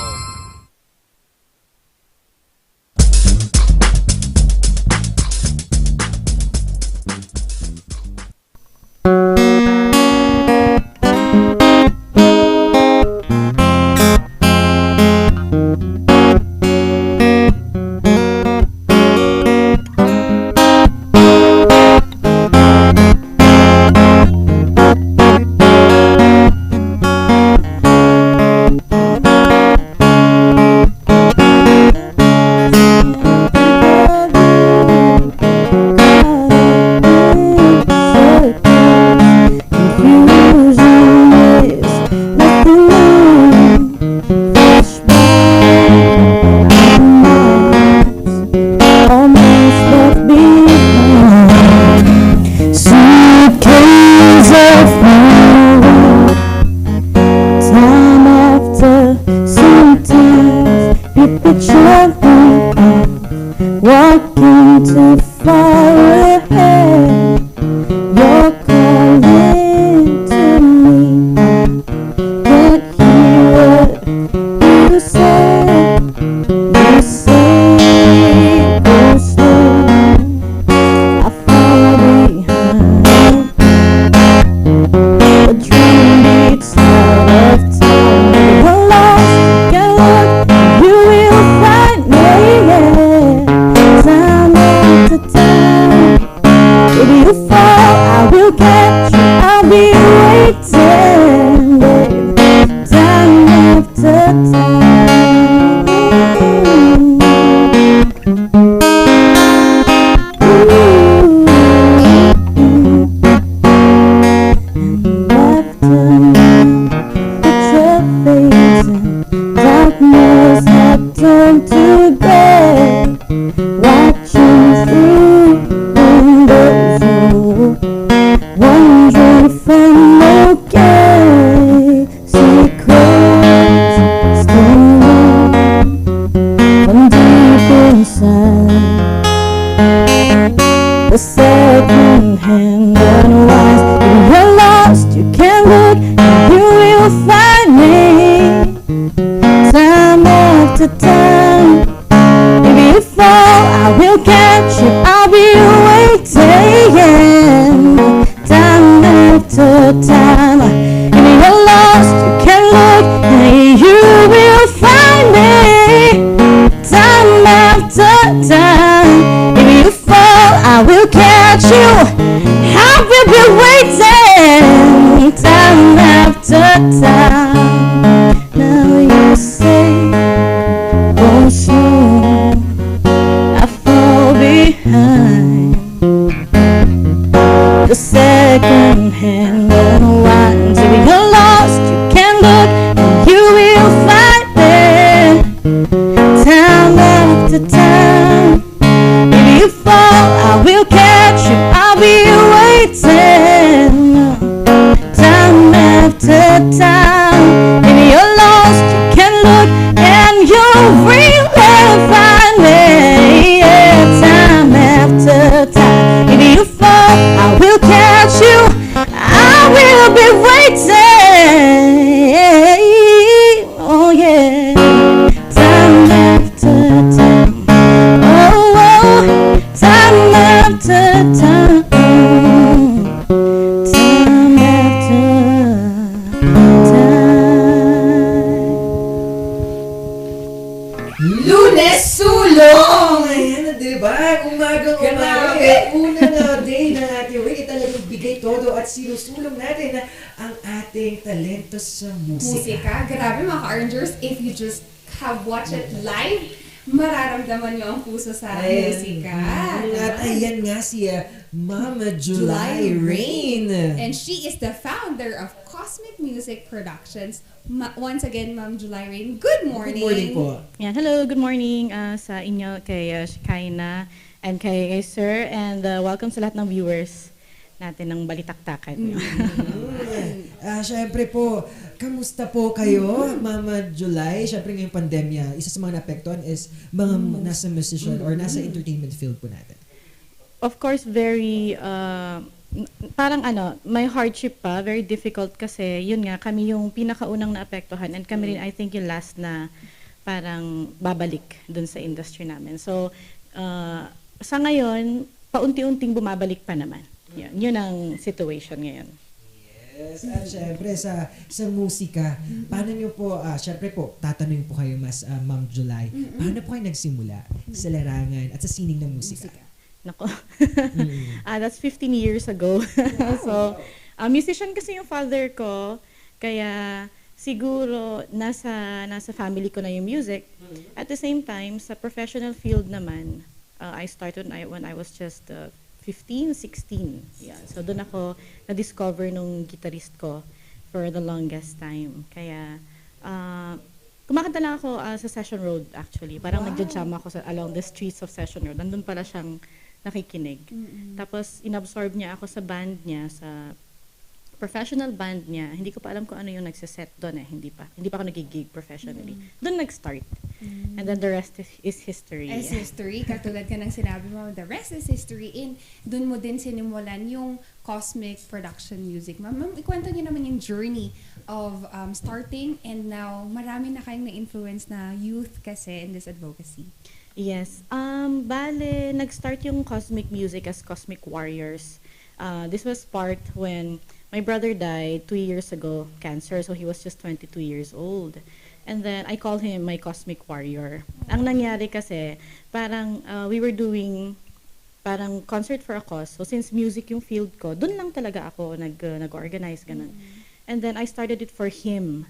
Speaker 11: Grabe, unang day ng ating week, talagang bigay todo at sinusulong natin ang ating talento sa musika.
Speaker 5: Grabe mga ka-arrangers, if you just have watched it live, mararamdaman nyo ang puso sa musika.
Speaker 11: At ayan nga si Mama July Rain.
Speaker 5: And she is the founder of Cosmic Music Productions. Once again, Ma'am July Rain, good morning.
Speaker 11: Good morning po.
Speaker 3: Yeah, hello, good morning sa inyo kay Shekinah and kay Sir, and welcome sa lahat ng viewers natin ng Balitaktakan.
Speaker 11: Siyempre po, kamusta po kayo, Mama July? Siyempre ngayong pandemya, isa sa mga naapektuhan is mga nasa musician or nasa entertainment field po natin.
Speaker 3: Of course, very, parang may hardship pa, very difficult kasi yun nga, kami yung pinakaunang naapektuhan and kami rin, I think, yung last na parang babalik dun sa industry namin. So, sa ngayon, paunti-unting bumabalik pa naman. Yun ang situation ngayon.
Speaker 11: Yes, at syempre sa musika, paano nyo po, syempre po, tatanungin po kayo mas Ma'am July, paano po kayo nagsimula sa larangan at sa sining ng musika?
Speaker 3: Nako. That's 15 years ago. So, musician kasi yung father ko, kaya siguro nasa family ko na yung music. At the same time, sa professional field naman, I started when I was just 15, 16. Yeah. So doon ako na-discover nung guitarist ko for the longest time. Kaya kumakanta lang ako sa Session Road actually. Parang nagja-jam ako along the streets of Session Road. Nandun pala siyang nakikinig. Tapos inabsorb niya ako sa band niya, sa professional band niya. Hindi ko pa alam kung ano yung nagsiset doon eh. Hindi pa ako nagigig professionally. Doon nag-start. And then the rest is history.
Speaker 5: As history, katulad ka ng sinabi mo, the rest is history. And doon mo din sinimulan yung Cosmic Production Music. Ma'am, ikwento niyo naman yung journey of starting and now marami na kayong na-influence na youth kasi in this advocacy.
Speaker 3: Yes. Bale, nag-start yung Cosmic Music as Cosmic Warriors. This was part when my brother died 2 years ago, cancer, so he was just 22 years old. And then I call him my Cosmic Warrior. Ang nangyari kasi, parang we were doing parang concert for a cause. So since music yung field ko, dun lang talaga ako nag-organize, ganun. And then I started it for him.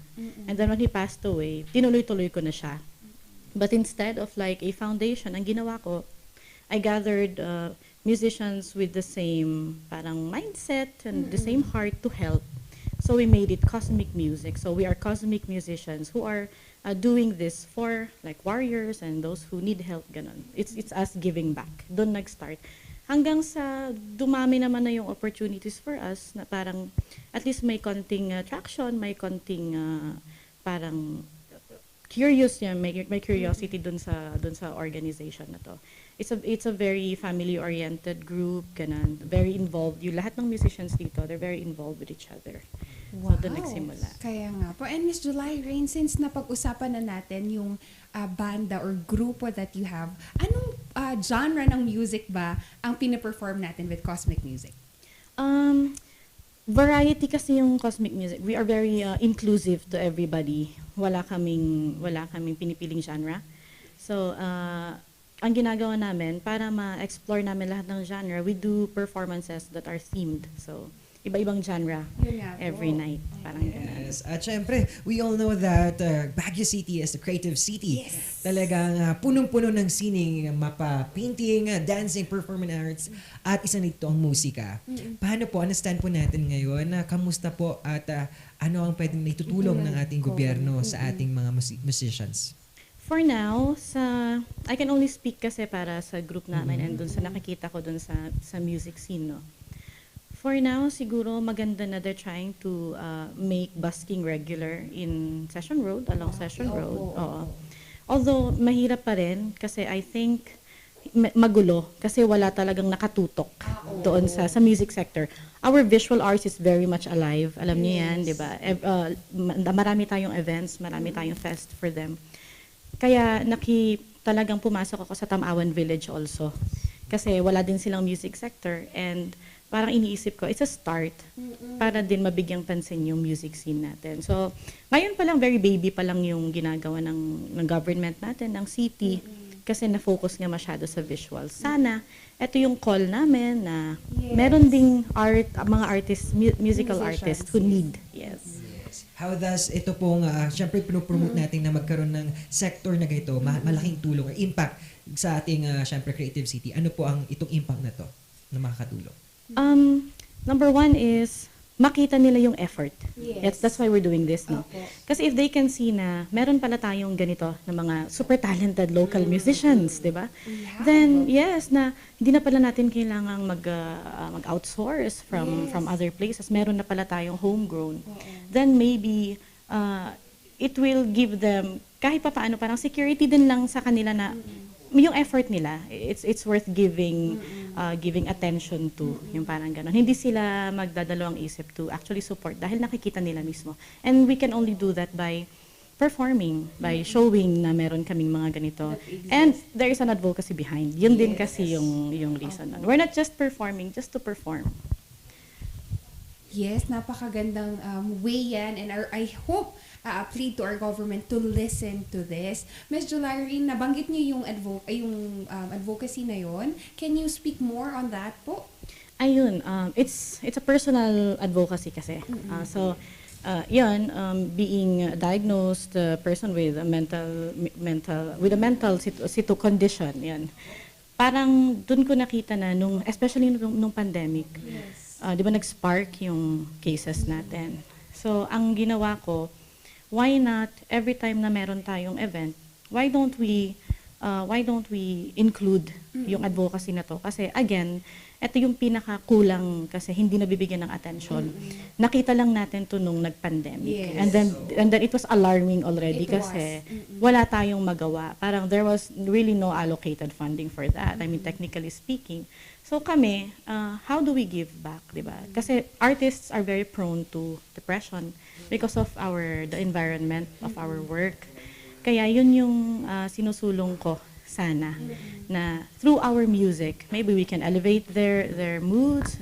Speaker 3: And then when he passed away, tinuloy-tuloy ko na siya. But instead of like a foundation, ang ginawa ko, I gathered musicians with the same parang mindset and the same heart to help. So we made it Cosmic Music. So we are cosmic musicians who are doing this for like warriors and those who need help, ganun. It's us giving back. Doon nag-start. Hanggang sa dumami naman na yung opportunities for us na parang at least may konting traction, may konting parang curious niya, may curiosity dun sa organization na to. It's a very family-oriented group, ganun, very involved. Yung lahat ng musicians dito, they're very involved with each other.
Speaker 5: Wow.
Speaker 3: So doon nagsimula.
Speaker 5: Kaya nga po. And Miss July Rain, since napag-usapan na natin yung banda or grupo that you have, anong genre ng music ba ang pinaperform natin with Cosmic Music?
Speaker 3: Variety kasi yung Cosmic Music. We are very inclusive to everybody. Wala kaming pinipiling genre. So, ang ginagawa namin, para ma-explore namin lahat ng genre, we do performances that are themed. So, iba-ibang genre every night. Parang
Speaker 11: yes. At syempre, we all know that Baguio City is a creative city.
Speaker 5: Yes.
Speaker 11: Talagang punong-puno ng sining, mapa, painting, dancing, performing arts, at isa nito ang musika. Paano po, understand po natin ngayon, kamusta po at ano ang pwedeng may tutulong ng ating gobyerno sa ating mga musicians?
Speaker 3: For now, I can only speak kasi para sa group namin and dun sa nakikita ko dun sa music scene, no? For now, siguro maganda na they're trying to make busking regular in Session Road, along Session Road. Oo. Although, mahirap pa rin kasi I think magulo kasi wala talagang nakatutok doon sa music sector. Our visual arts is very much alive. Alam niyo yan, di ba? Marami tayong events, marami tayong fest for them. Kaya talagang pumasok ako sa Tamawan Village also. Kasi wala din silang music sector and parang iniisip ko, it's a start para din mabigyang pansin yung music scene natin. So, ngayon pa lang, very baby pa lang yung ginagawa ng government natin, ng city. kasi na-focus nga masyado sa visual. Sana, ito yung call namin na meron ding mga artists, musical artists who need. Yes.
Speaker 11: How does ito pong, syempre pinopromote natin na magkaroon ng sector na ganito, malaking tulong or impact sa ating, syempre, creative city. Ano po ang itong impact na to na makakatulong?
Speaker 3: Number one is, makita nila yung effort.
Speaker 5: Yes.
Speaker 3: That's why we're doing this. No? Kasi if they can see na meron pala tayong ganito na mga super talented local musicians, di ba? Then, yes, na hindi na pala natin kailangang mag-outsource from other places. Meron na pala tayong homegrown. Then maybe it will give them, kahit pa paano, parang security din lang sa kanila na yung effort nila, it's worth giving attention to, yung parang gano'n. Hindi sila magdadalawang isip to actually support dahil nakikita nila mismo. And we can only do that by performing, by showing na meron kaming mga ganito. And there is an advocacy behind. Yun din kasi yung reason nun. We're not just performing, just to perform.
Speaker 5: Yes, napakagandang way yan, and I hope plead to our government to listen to this. Ms. Jolyrene, nabanggit niyo yung advocacy na yon. Can you speak more on that po?
Speaker 3: Ayun, it's a personal advocacy kasi. Yun, being a diagnosed person with a mental condition, yan. Parang dun ko nakita na especially nung pandemic. Di ba nag-spark yung cases natin. So, ang ginawa ko, why not every time na meron tayong event, why don't we include yung advocacy na to? Kasi again, ito yung pinakakulang kasi hindi nabibigyan ng attention. Nakita lang natin to nung nag-pandemic.
Speaker 5: Yes.
Speaker 3: And then it was alarming already kasi wala tayong magawa. Parang there was really no allocated funding for that. I mean, technically speaking. So kami, how do we give back, di ba? Kasi artists are very prone to depression because of the environment of our work. Kaya yun yung sinusulong ko sana na through our music, maybe we can elevate their moods,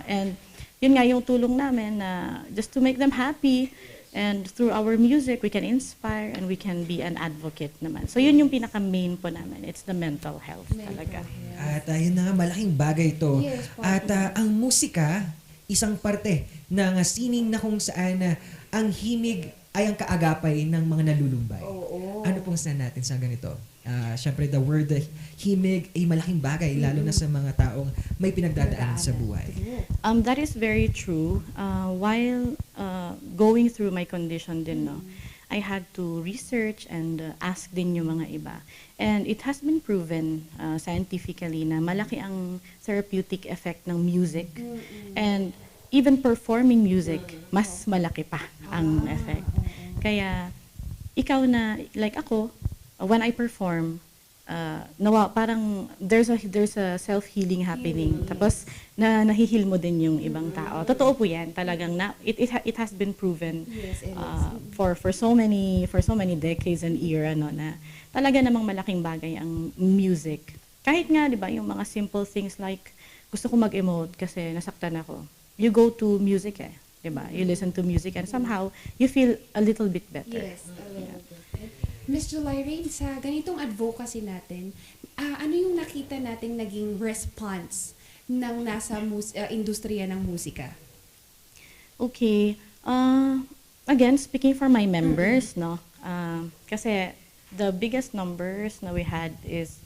Speaker 3: and yun nga yung tulong namin na just to make them happy. And through our music, we can inspire and we can be an advocate naman. So yun yung pinaka-main po namin. It's the mental health talaga.
Speaker 11: At yun na nga, malaking bagay ito.
Speaker 5: Yes,
Speaker 11: at ang musika, isang parte ng sining na kung saan ang himig ay ang kaagapay ng mga nalulumbay. Ano pong saan natin sa ganito? Siyempre, the word himig ay malaking bagay, lalo na sa mga taong may pinagdadaanan sa buhay.
Speaker 3: That is very true. While going through my condition din, I had to research and ask din yung mga iba. And it has been proven scientifically na malaki ang therapeutic effect ng music. And even performing music, mas malaki pa ang effect. Kaya, ikaw na, like ako, when I perform, parang there's a self-healing happening. Tapos nahihil mo din yung ibang tao. Totoo po 'yan, talagang it has been proven for so many decades and era na talaga namang malaking bagay ang music. Kahit nga 'di ba yung mga simple things like gusto ko mag-emote kasi nasaktan ako. You go to music 'di ba? You listen to music and somehow you feel a little bit better.
Speaker 5: Yes, a little bit. Ms. Jolyrene, sa ganitong advocacy natin, ano yung nakita nating naging response ng nasa industriya ng musika?
Speaker 3: Okay. Again, speaking for my members, kasi the biggest numbers na we had is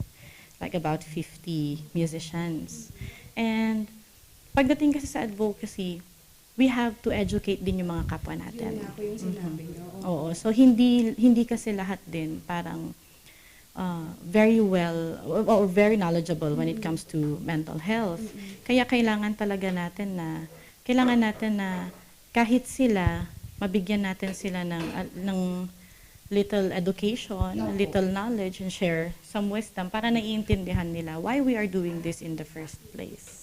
Speaker 3: like about 50 musicians. And pagdating kasi sa advocacy, we have to educate din yung mga kapwa natin.
Speaker 5: Yun ako yung sinabi nyo.
Speaker 3: Oo. So, hindi kasi lahat din parang very well or very knowledgeable when it comes to mental health. Kaya kailangan natin na kahit sila, mabigyan natin sila ng little education, little knowledge, and share some wisdom para naiintindihan nila why we are doing this in the first place.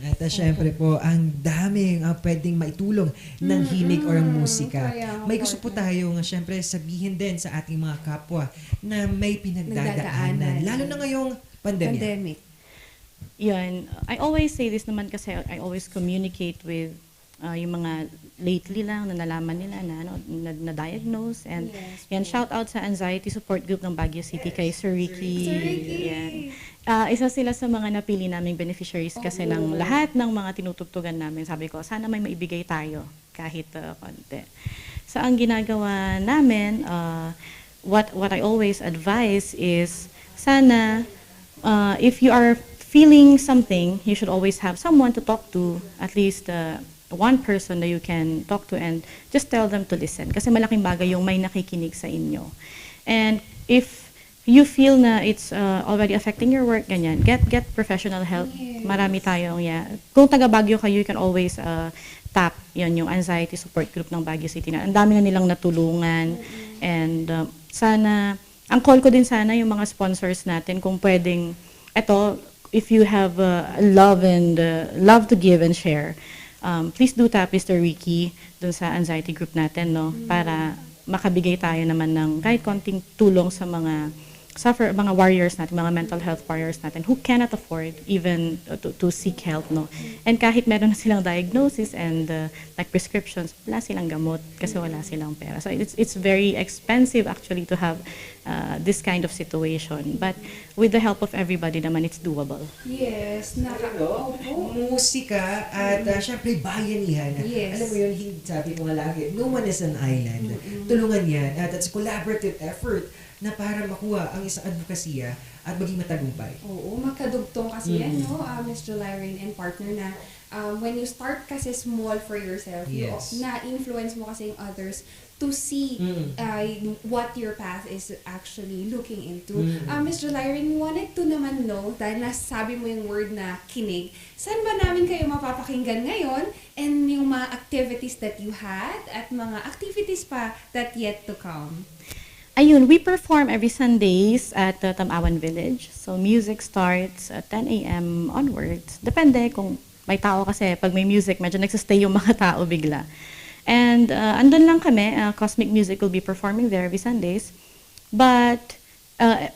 Speaker 11: At syempre po, ang daming pwedeng maitulong ng himig or ang musika. May gusto po tayo syempre sabihin din sa ating mga kapwa na may pinagdadaanan. Lalo na ngayong pandemic.
Speaker 3: Yan. I always say this naman kasi I always communicate with yung mga lately lang na nalaman nila na diagnose, and yan, shout out sa anxiety support group ng Baguio City kay Sir Ricky. Yan. Isa sila sa mga napili naming beneficiaries kasi ng lahat ng mga tinutugtugan namin. Sabi ko, sana may maibigay tayo kahit konti. So ang ginagawa namin, what I always advise is sana if you are feeling something, you should always have someone to talk to, at least one person that you can talk to, and just tell them to listen. Kasi malaking bagay yung may nakikinig sa inyo. And if you feel na it's already affecting your work, ganyan, get professional help. Marami tayong, kung taga Baguio kayo, you can always tap yung anxiety support group ng Baguio City. Ang dami na nilang natulungan. And sana, ang call ko din sana yung mga sponsors natin, kung pwedeng, if you have love to give and share, please do tap Mr. Ricky dun sa anxiety group natin, no? Para makabigay tayo naman ng kahit konting tulong sa mga mga warriors natin, mga mental health warriors natin who cannot afford even to seek help, no? And kahit meron na silang diagnosis and like prescriptions, wala silang gamot kasi wala silang pera. So it's very expensive actually to have this kind of situation. But with the help of everybody naman, it's doable.
Speaker 11: Yes, musika at syempre bayanihan.
Speaker 5: Yes.
Speaker 11: Alam mo yun, sabi ko nga lagi, no one is an island. Tulungan yan at it's collaborative effort na para makuha ang isang advokasya at maging matagumpay.
Speaker 5: Oo, makadugtong kasi yan, no? Ms. Jolyrene and partner na when you start kasi small for yourself, na-influence mo kasi yung others to see what your path is actually looking into. Ms. Jolyrene, wanted to naman know, dahil nasabi mo yung word na kinig, saan ba namin kayo mapapakinggan ngayon, and yung mga activities that you had at mga activities pa that yet to come?
Speaker 3: Ayun, we perform every Sundays at Tamawan Village. So music starts at 10 a.m. onwards. Depende kung may tao, kasi pag may music, medyo nagsistay yung mga tao bigla. And andun lang kami, Cosmic Music will be performing there every Sundays. But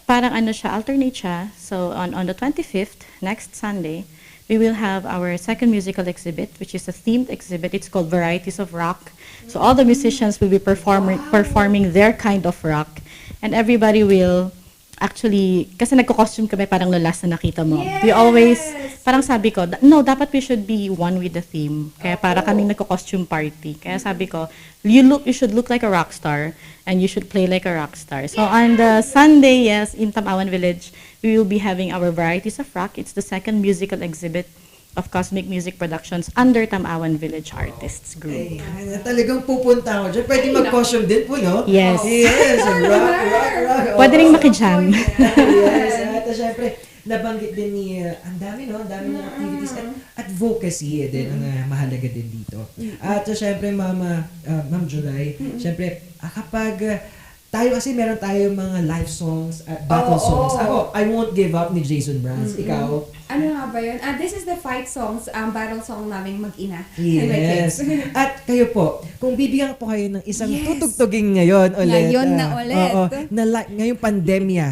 Speaker 3: parang alternate siya. So on the 25th, next Sunday, we will have our second musical exhibit, which is a themed exhibit. It's called Varieties of Rock. So all the musicians will be performing their kind of rock. And everybody will actually, kasi nagko-costume kami, parang last na nakita mo. We always, parang sabi ko, no, dapat we should be one with the theme. Kaya para kaming nagko-costume party. Kaya sabi ko, you should look like a rock star and you should play like a rock star. So on the Sunday, in Tamawan Village, we will be having our Varieties of Rock. It's the second musical exhibit of Cosmic Music Productions under Tamawan Village Artists Group.
Speaker 11: Ay, talagang pupunta ako dyan. Pwede mag-costume din po, no?
Speaker 3: Yes.
Speaker 11: Yes, rock.
Speaker 3: Pwede rin makijam.
Speaker 11: Yes, at syempre, nabanggit din ni, ang dami, no? Ang dami ng activities at advocacy din ang mahalaga din dito. At syempre, Ma'am July, syempre, kapag tayo kasi meron tayo mga live songs at battle songs. Ako, I Won't Give Up ni Jason Mraz. Ikaw?
Speaker 5: Ano nga ba yun? This is the fight songs, battle song naming mag-ina.
Speaker 11: Yes. At kayo po, kung bibigyan po kayo ng isang tutugtugin ngayon ulit.
Speaker 5: Ngayon na ulit.
Speaker 11: Ngayong pandemya,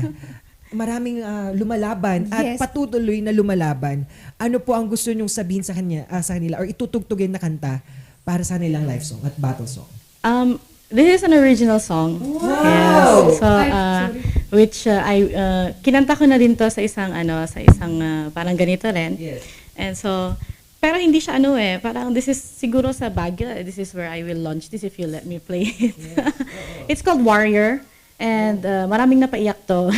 Speaker 11: maraming lumalaban at patutuloy na lumalaban. Ano po ang gusto nyong sabihin sa kanila or itutugtugin na kanta para sa nilang live song at battle song?
Speaker 3: This is an original song.
Speaker 11: Wow!
Speaker 3: Yes. So, which kinanta ko na din to sa isang parang ganito rin.
Speaker 11: Yes.
Speaker 3: And so, pero hindi siya parang this is siguro sa Baguio, this is where I will launch this if you let me play it. Yes. It's called Warrior. And maraming napaiyak to.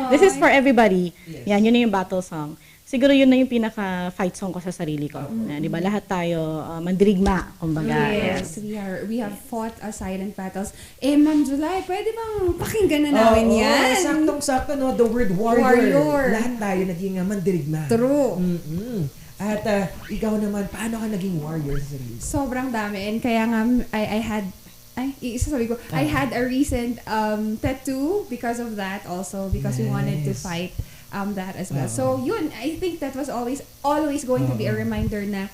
Speaker 3: This is for everybody. Yan, yun na yung battle song. Siguro yun na yung pinaka-fight song ko sa sarili ko. Di ba? Lahat tayo mandirigma, kumbaga.
Speaker 5: Yes, we have fought silent battles. Ma'am July, pwede bang pakinggan na namin yan?
Speaker 11: Saktong-sakto, no? The word warrior. Lahat tayo naging mandirigma.
Speaker 5: True.
Speaker 11: At ikaw naman, paano ka naging warrior sa sarili?
Speaker 5: Sobrang dami. And kaya nga, I had a recent tattoo because of that also, because we wanted to fight that as well. So yun, I think that was always going to be a reminder na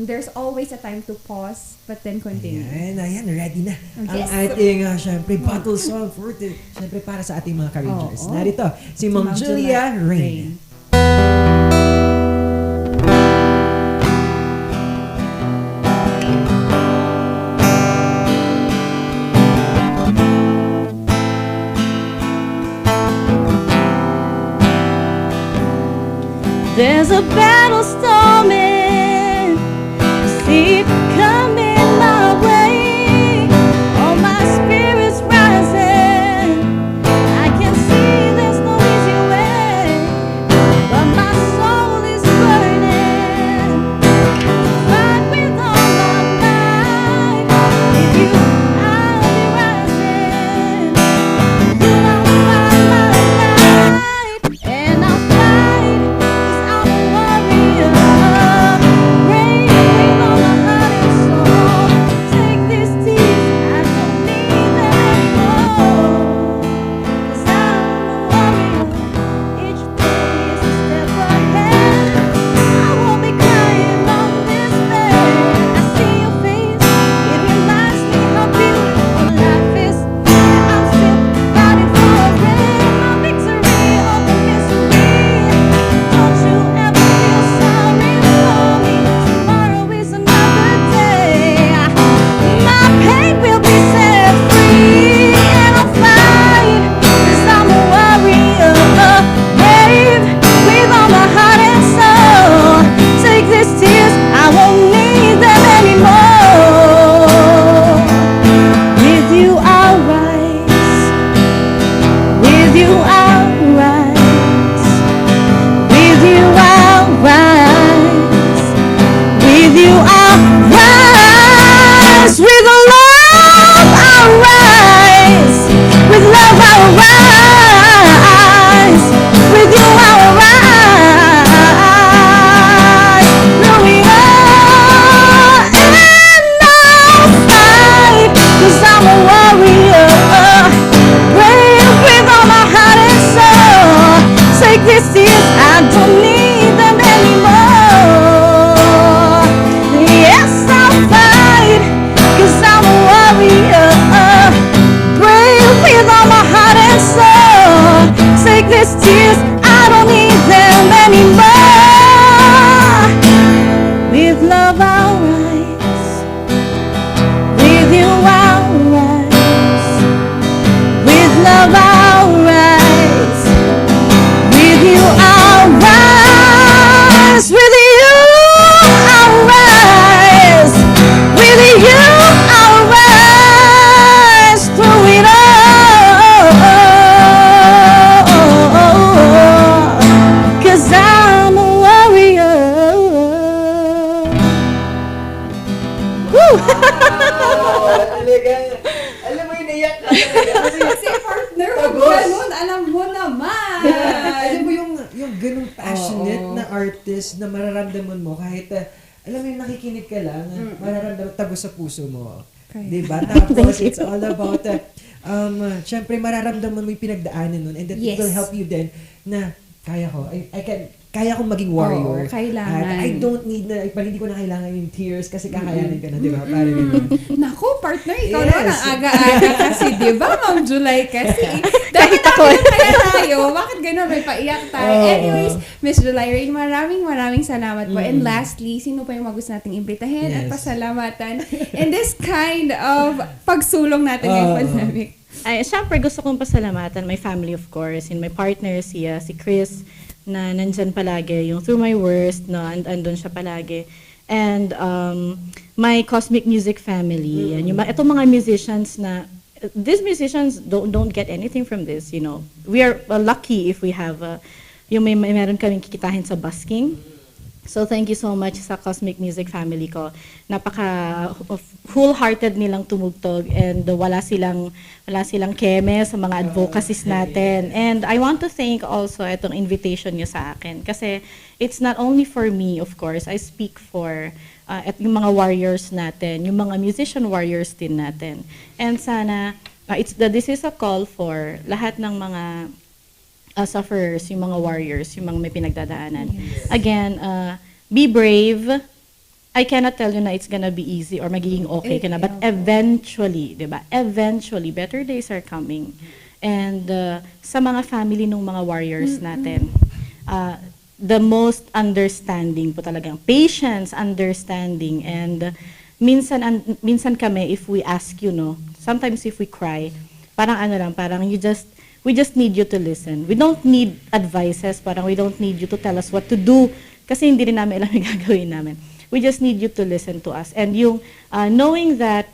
Speaker 5: there's always a time to pause but then continue.
Speaker 11: Ayan, ready na. Ang ating, syempre, battle song for syempre para sa ating mga Couragers. Narito, si Ma'am Julia Rain.
Speaker 12: There's a battle storming, I see it coming my way. All my spirits rising, I can see there's no easy way, but my soul is burning. Fight with all my might, with you I'll be rising. You I'll find my light, and I'll fight, 'cause I'm a warrior. Brave with all my heart and soul. Take these tears, I don't need them anymore. 'Cause I'm a warrior. Each day is a step ahead. I won't be crying on this bed. I see your face, it reminds me how beautiful life is. I'm still fighting for it. My victory over misery. Don't you ever feel sorry for me. Tomorrow is another day. My pain will be set free, and I'll fight, 'cause I'm a warrior. Brave with all my heart and soul. Take these tears, I won't need them anymore. With you I'll rise. With you I'll rise. With you I'll rise. With you I'll rise. With love I'll rise. With love I'll rise. With you I'll rise. Through it all, and I'll fight, 'cause I'm a warrior. Brave with all my heart and soul. Take these tears, I don't need them anymore. Yes, I'll fight, 'cause I'm a warrior. Brave with all my heart and soul. Take these tears, I don't need them anymore. With love I'll rise. With you I'll rise. With love I'll rise. With you I'll rise. With you I'll rise. With you I'll rise. Through it all, 'cause I'm a warrior. Woo!
Speaker 11: Talagang, alam mo, iniyak ka talaga.
Speaker 5: Kasi partner, huwag
Speaker 11: Tagos.
Speaker 5: ganun, alam mo naman.
Speaker 11: Alam mo yung ganung passionate na artist na mararamdaman mo kahit, alam mo yung nakikinig ka lang, mararamdaman tagos sa puso mo.
Speaker 5: Okay.
Speaker 11: Diba? Tapos, it's all about, syempre mararamdaman mo yung pinagdaanan nun, and that it
Speaker 5: Yes.
Speaker 11: will help you then na kaya ko, kaya kong maging warrior.
Speaker 5: Oo, kailangan.
Speaker 11: At I don't need na, pag hindi ko na kailangan yung tears kasi kakayanin ka na, di ba? Parang ganun.
Speaker 5: Naku, partner, ikaw
Speaker 11: Yes.
Speaker 5: naman ang aga-aga kasi, di ba, Ma'am July kasi.
Speaker 12: Kahit ako.
Speaker 5: Kaya tayo, bakit gano'n, may paiyak tayo.
Speaker 11: Oo.
Speaker 5: Anyways, Miss July Rain, maraming salamat po. And lastly, sino pa yung mga gusto nating imbitahin at
Speaker 11: Yes.
Speaker 5: pasalamatan in this kind of pagsulong natin ngayong pandemic?
Speaker 3: Ay, syempre gusto kong pasalamatan my family, of course, and my partner si Chris, na nandyan palagi, yung Through My Worst, no, andun siya palagi. And my Cosmic Music family, and yung itong mga musicians na, these musicians don't get anything from this, you know. We are lucky if we have, yung meron kaming kikitahin sa busking. So thank you so much sa Cosmic Music family ko. Napaka wholehearted nilang tumugtog, and wala silang keme sa mga advocacies natin. And I want to thank also itong invitation niyo sa akin, kasi it's not only for me, of course. I speak for at yung mga warriors natin, yung mga musician warriors din natin. And sana this is a call for lahat ng mga sufferers, yung mga warriors, yung mga may pinagdadaanan. Yes. Again, be brave. I cannot tell you na it's gonna be easy or magiging okay ka na, but eventually, di ba? Eventually, better days are coming. And sa mga family ng mga warriors natin, the most understanding po talagang, patience, understanding, and minsan kami, if we ask you, no, sometimes if we cry, parang parang you just We just need you to listen. We don't need advices, parang we don't need you to tell us what to do kasi hindi rin namin alam yung gagawin namin. We just need you to listen to us. And yung knowing that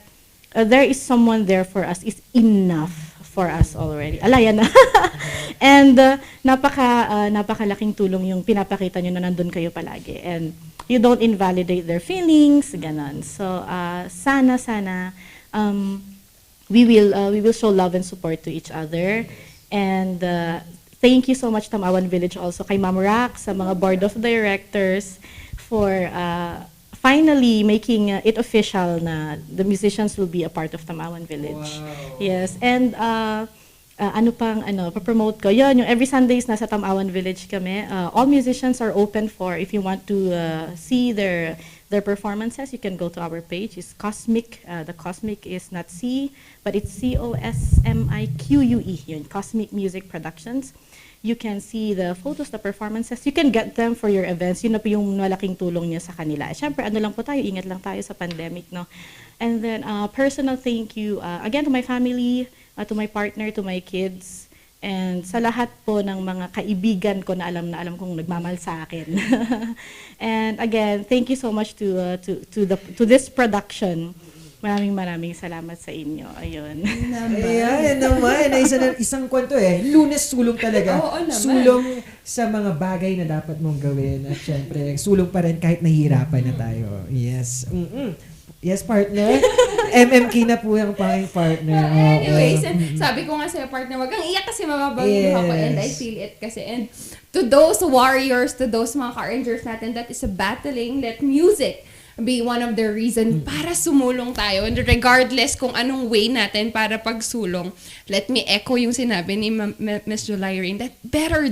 Speaker 3: there is someone there for us is enough for us already. Alaya na. And napakalaking tulong yung pinapakita nyo na nandun kayo palagi. And you don't invalidate their feelings, ganon. So, sana, we will show love and support to each other. And thank you so much, Tamawan Village, also kay Ma'am Rack, sa mga board of directors, for finally making it official na the musicians will be a part of Tamawan Village. Wow. Yes, and pa-promote ko. Yun, yung every Sundays nasa Tamawan Village kami. All musicians are open for, if you want to see their performances, you can go to our page. It's Cosmic. The Cosmic is not C, but it's COSMIQUE. Yun, Cosmic Music Productions. You can see the photos, the performances. You can get them for your events. Yun na po yung malaking tulong niya sa kanila. Siyempre, lang po tayo, ingat lang tayo sa pandemic, no? And then, personal thank you, again, to my family, to my partner, to my kids, and sa lahat po ng mga kaibigan ko na alam kong nagmamahal sa akin. And again, thank you so much to this production. Maraming salamat sa inyo. Ayun.
Speaker 11: Ayan naman. Isang kwento Lunes sulong talaga.
Speaker 5: Oo naman.
Speaker 11: Sulong sa mga bagay na dapat mong gawin. At syempre, sulong pa rin kahit nahihirapan na tayo. Yes. Yes, partner. MMK na po yung panging partner.
Speaker 5: Anyways, sabi ko nga sa'yo, partner, wag kang iyak kasi mababagyo ako, and I feel it kasi. And to those warriors, to those mga ka-rangers natin that is battling, let music be one of the reason para sumulong tayo. And regardless kung anong way natin para pagsulong, let me echo yung sinabi ni Miss July Rain that better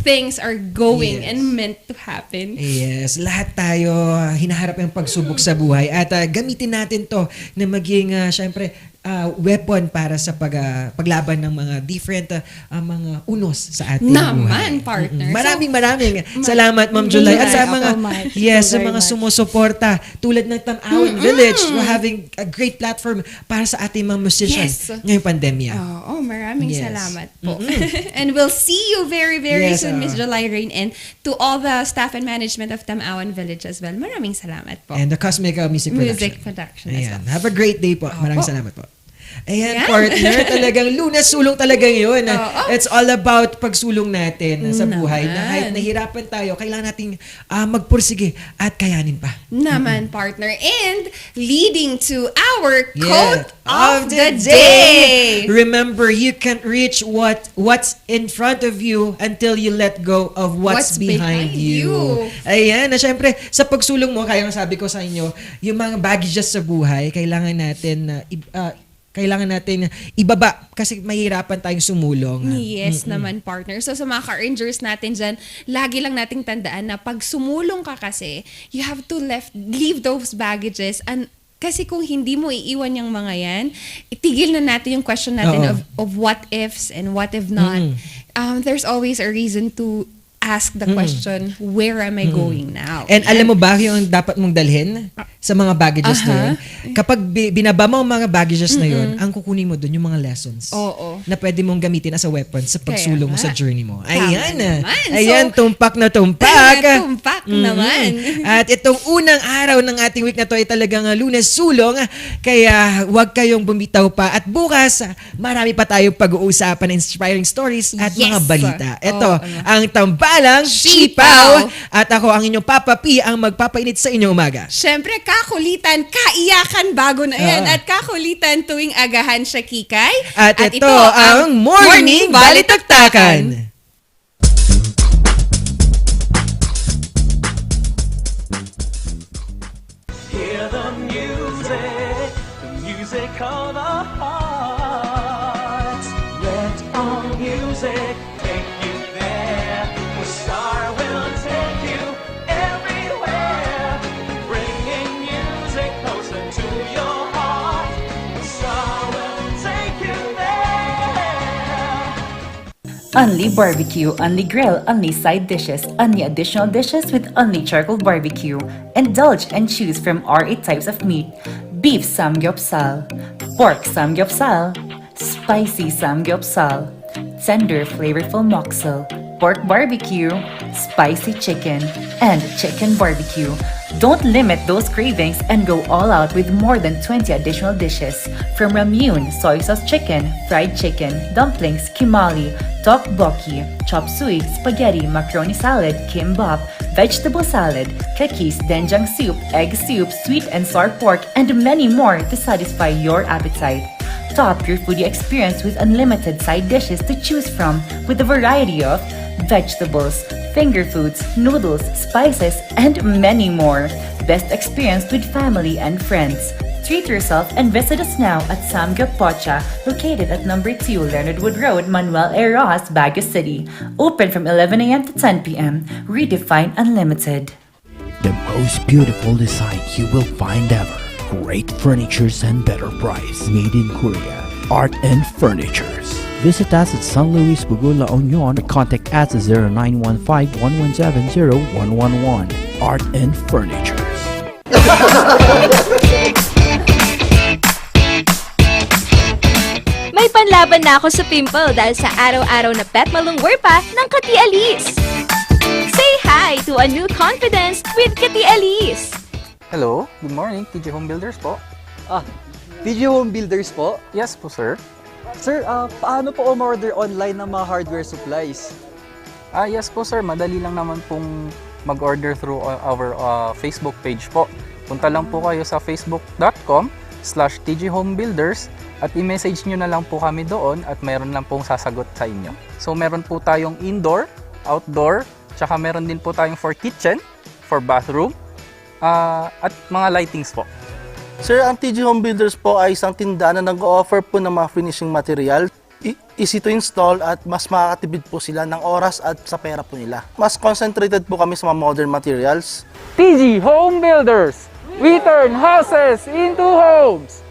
Speaker 5: things are going and meant to happen.
Speaker 11: Yes, lahat tayo hinaharap yung pagsubok sa buhay at gamitin natin to na maging syempre weapon para sa paglaban ng mga different mga unos sa ating buhay.
Speaker 5: Partner.
Speaker 11: Maraming salamat, Ma'am July. At sa mga sa mga sumusuporta tulad ng Tamawan Village, we're having a great platform para sa ating mga musicians ngayong pandemya.
Speaker 5: Maraming salamat po. And we'll see you very, very soon, Miss July Rain, and to all the staff and management of Tamawan Village as well. Maraming salamat po.
Speaker 11: And the Cosmic Music
Speaker 5: Production as well.
Speaker 11: Have a great day po. Maraming salamat po. Ayan, partner, talagang Lunes sulong talaga yun. It's all about pagsulong natin sa buhay. Na kahit nahirapan tayo, kailangan nating magpursige at kayanin pa.
Speaker 5: Partner. And leading to our quote of the day.
Speaker 11: Remember, you can't reach what's in front of you until you let go of what's behind you. Ayan, na syempre, sa pagsulong mo, kaya sabi ko sa inyo, yung mga baggages sa buhay, kailangan natin ibaba kasi mahirapan tayong sumulong.
Speaker 5: Yes naman, partner. So sa mga ka-rangers natin dyan, lagi lang nating tandaan na pag sumulong ka kasi, you have to leave those baggages. And kasi kung hindi mo iiwan yung mga yan, itigil na natin yung question natin of what ifs and what if not. There's always a reason to ask the question, where am I going now?
Speaker 11: And alam mo ba yung dapat mong dalhin sa mga baggages na yun? Kapag binaba mo ang mga baggages na yun, ang kukunin mo doon yung mga lessons na pwede mong gamitin as a weapon sa pagsulong mo sa journey mo. Ayan. Ayan, tumpak na tumpak.
Speaker 5: Tumpak naman.
Speaker 11: At itong unang araw ng ating week na to ay talagang Lunes sulong. Kaya huwag kayong bumitaw pa. At bukas, marami pa tayong pag-uusapan na inspiring stories at mga balita. Ito, ang tambalang Sipaw. At ako ang inyong Papa P ang magpapainit sa inyong umaga.
Speaker 5: Siyempre, kakulitan, kaiyakan bago na yan. At kakulitan tuwing agahan siya, Kikay.
Speaker 11: At ito ang Morning Balitaktakan.
Speaker 1: Hear the music of the heart. Let all music take you there. The star will take you everywhere, bringing music closer to your heart. The star will take you there.
Speaker 2: Only barbecue, only grill, only side dishes, only additional dishes with only charcoal barbecue. Indulge and choose from our 8 types of meat: beef samgyeopsal, pork samgyeopsal, spicy samgyeopsal, tender flavorful moxel, pork barbecue, spicy chicken, and chicken barbecue. Don't limit those cravings and go all out with more than 20 additional dishes. From ramyun, soy sauce chicken, fried chicken, dumplings, kimali, tteokbokki, chop suey, spaghetti, macaroni salad, kimbap, vegetable salad, cookies, doenjang soup, egg soup, sweet and sour pork, and many more to satisfy your appetite. Top your foodie experience with unlimited side dishes to choose from with a variety of vegetables, finger foods, noodles, spices, and many more. Best experience with family and friends. Treat yourself and visit us now at Samgyup Pocha, located at number 2 Leonard Wood Road, Manuel A. Rojas, Baguio City. Open from 11 a.m. to 10 p.m. Redefine Unlimited.
Speaker 4: The most beautiful design you will find ever. Great furnitures and better price. Made in Korea. Art and Furnitures. Visit us at San Luis Bugo, La Union. Contact us at 0915-117-0111. Art and Furnitures.
Speaker 13: May panlaban na ako sa pimple dahil sa araw-araw na pet malungwer pa ng Kati Alice. Say hi to a new confidence with Kati Alice.
Speaker 6: Hello, good morning, TJ Home Builders po.
Speaker 7: TJ Home Builders po?
Speaker 6: Yes po, sir.
Speaker 7: Sir, paano po umorder online ng mga hardware supplies?
Speaker 6: Yes po, sir. Madali lang naman pong mag-order through our Facebook page po. Punta lang po kayo sa facebook.com/tjhomebuilders at i-message nyo na lang po kami doon at meron lang pong sasagot sa inyo. So meron po tayong indoor, outdoor, tsaka meron din po tayong for kitchen, for bathroom, at mga lightings po.
Speaker 8: Sir, ang TJ Home Builders po ay isang tindahan na nag-o-offer po ng mga finishing material. Easy to install at mas makakatipid po sila ng oras at sa pera po nila. Mas concentrated po kami sa mga modern materials.
Speaker 6: TJ Home Builders, we turn houses into homes!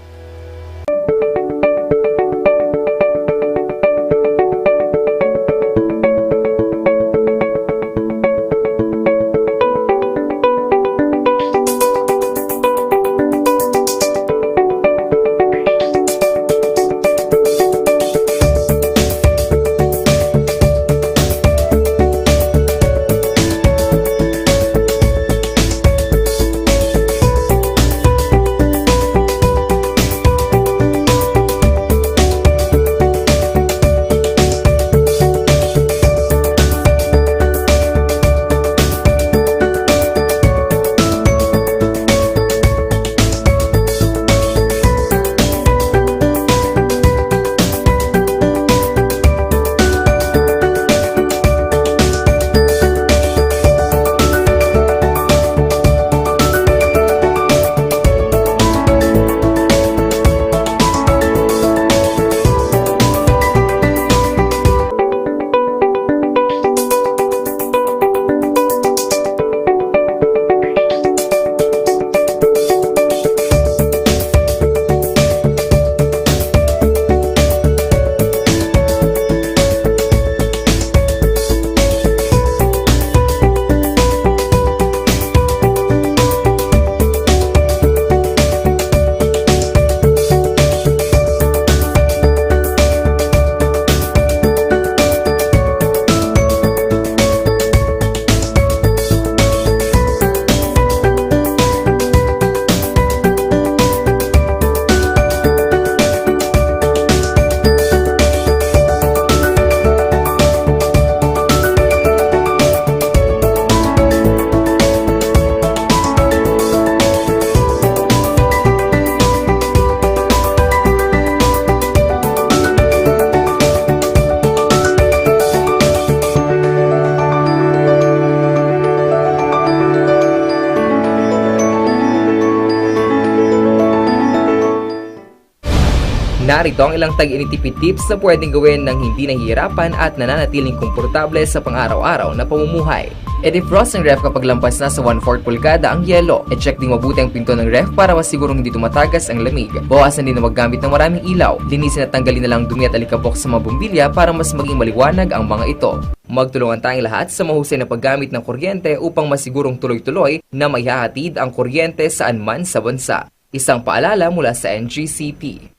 Speaker 9: Narito ang ilang tag-initipid tips na pwedeng gawin ng hindi nahihirapan at nananatiling komportable sa pang-araw-araw na pamumuhay. I-defrost ang ref kapag lampas na sa 1/4 pulgada ang yelo. I-check ding mabuti ang pinto ng ref para masigurong hindi tumatagas ang lamig. Bawasan din na maggamit ng maraming ilaw. Linisin at tanggalin na lang dumi at alikabok sa mga bumbilya para mas maging maliwanag ang mga ito. Magtulungan tayong lahat sa mahusay na paggamit ng kuryente upang masigurong tuloy-tuloy na maihahatid ang kuryente saan man sa bansa. Isang paalala mula sa NGCP.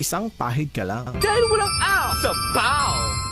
Speaker 10: isang pahid ka lang.
Speaker 1: Dahil walang aw sa POW!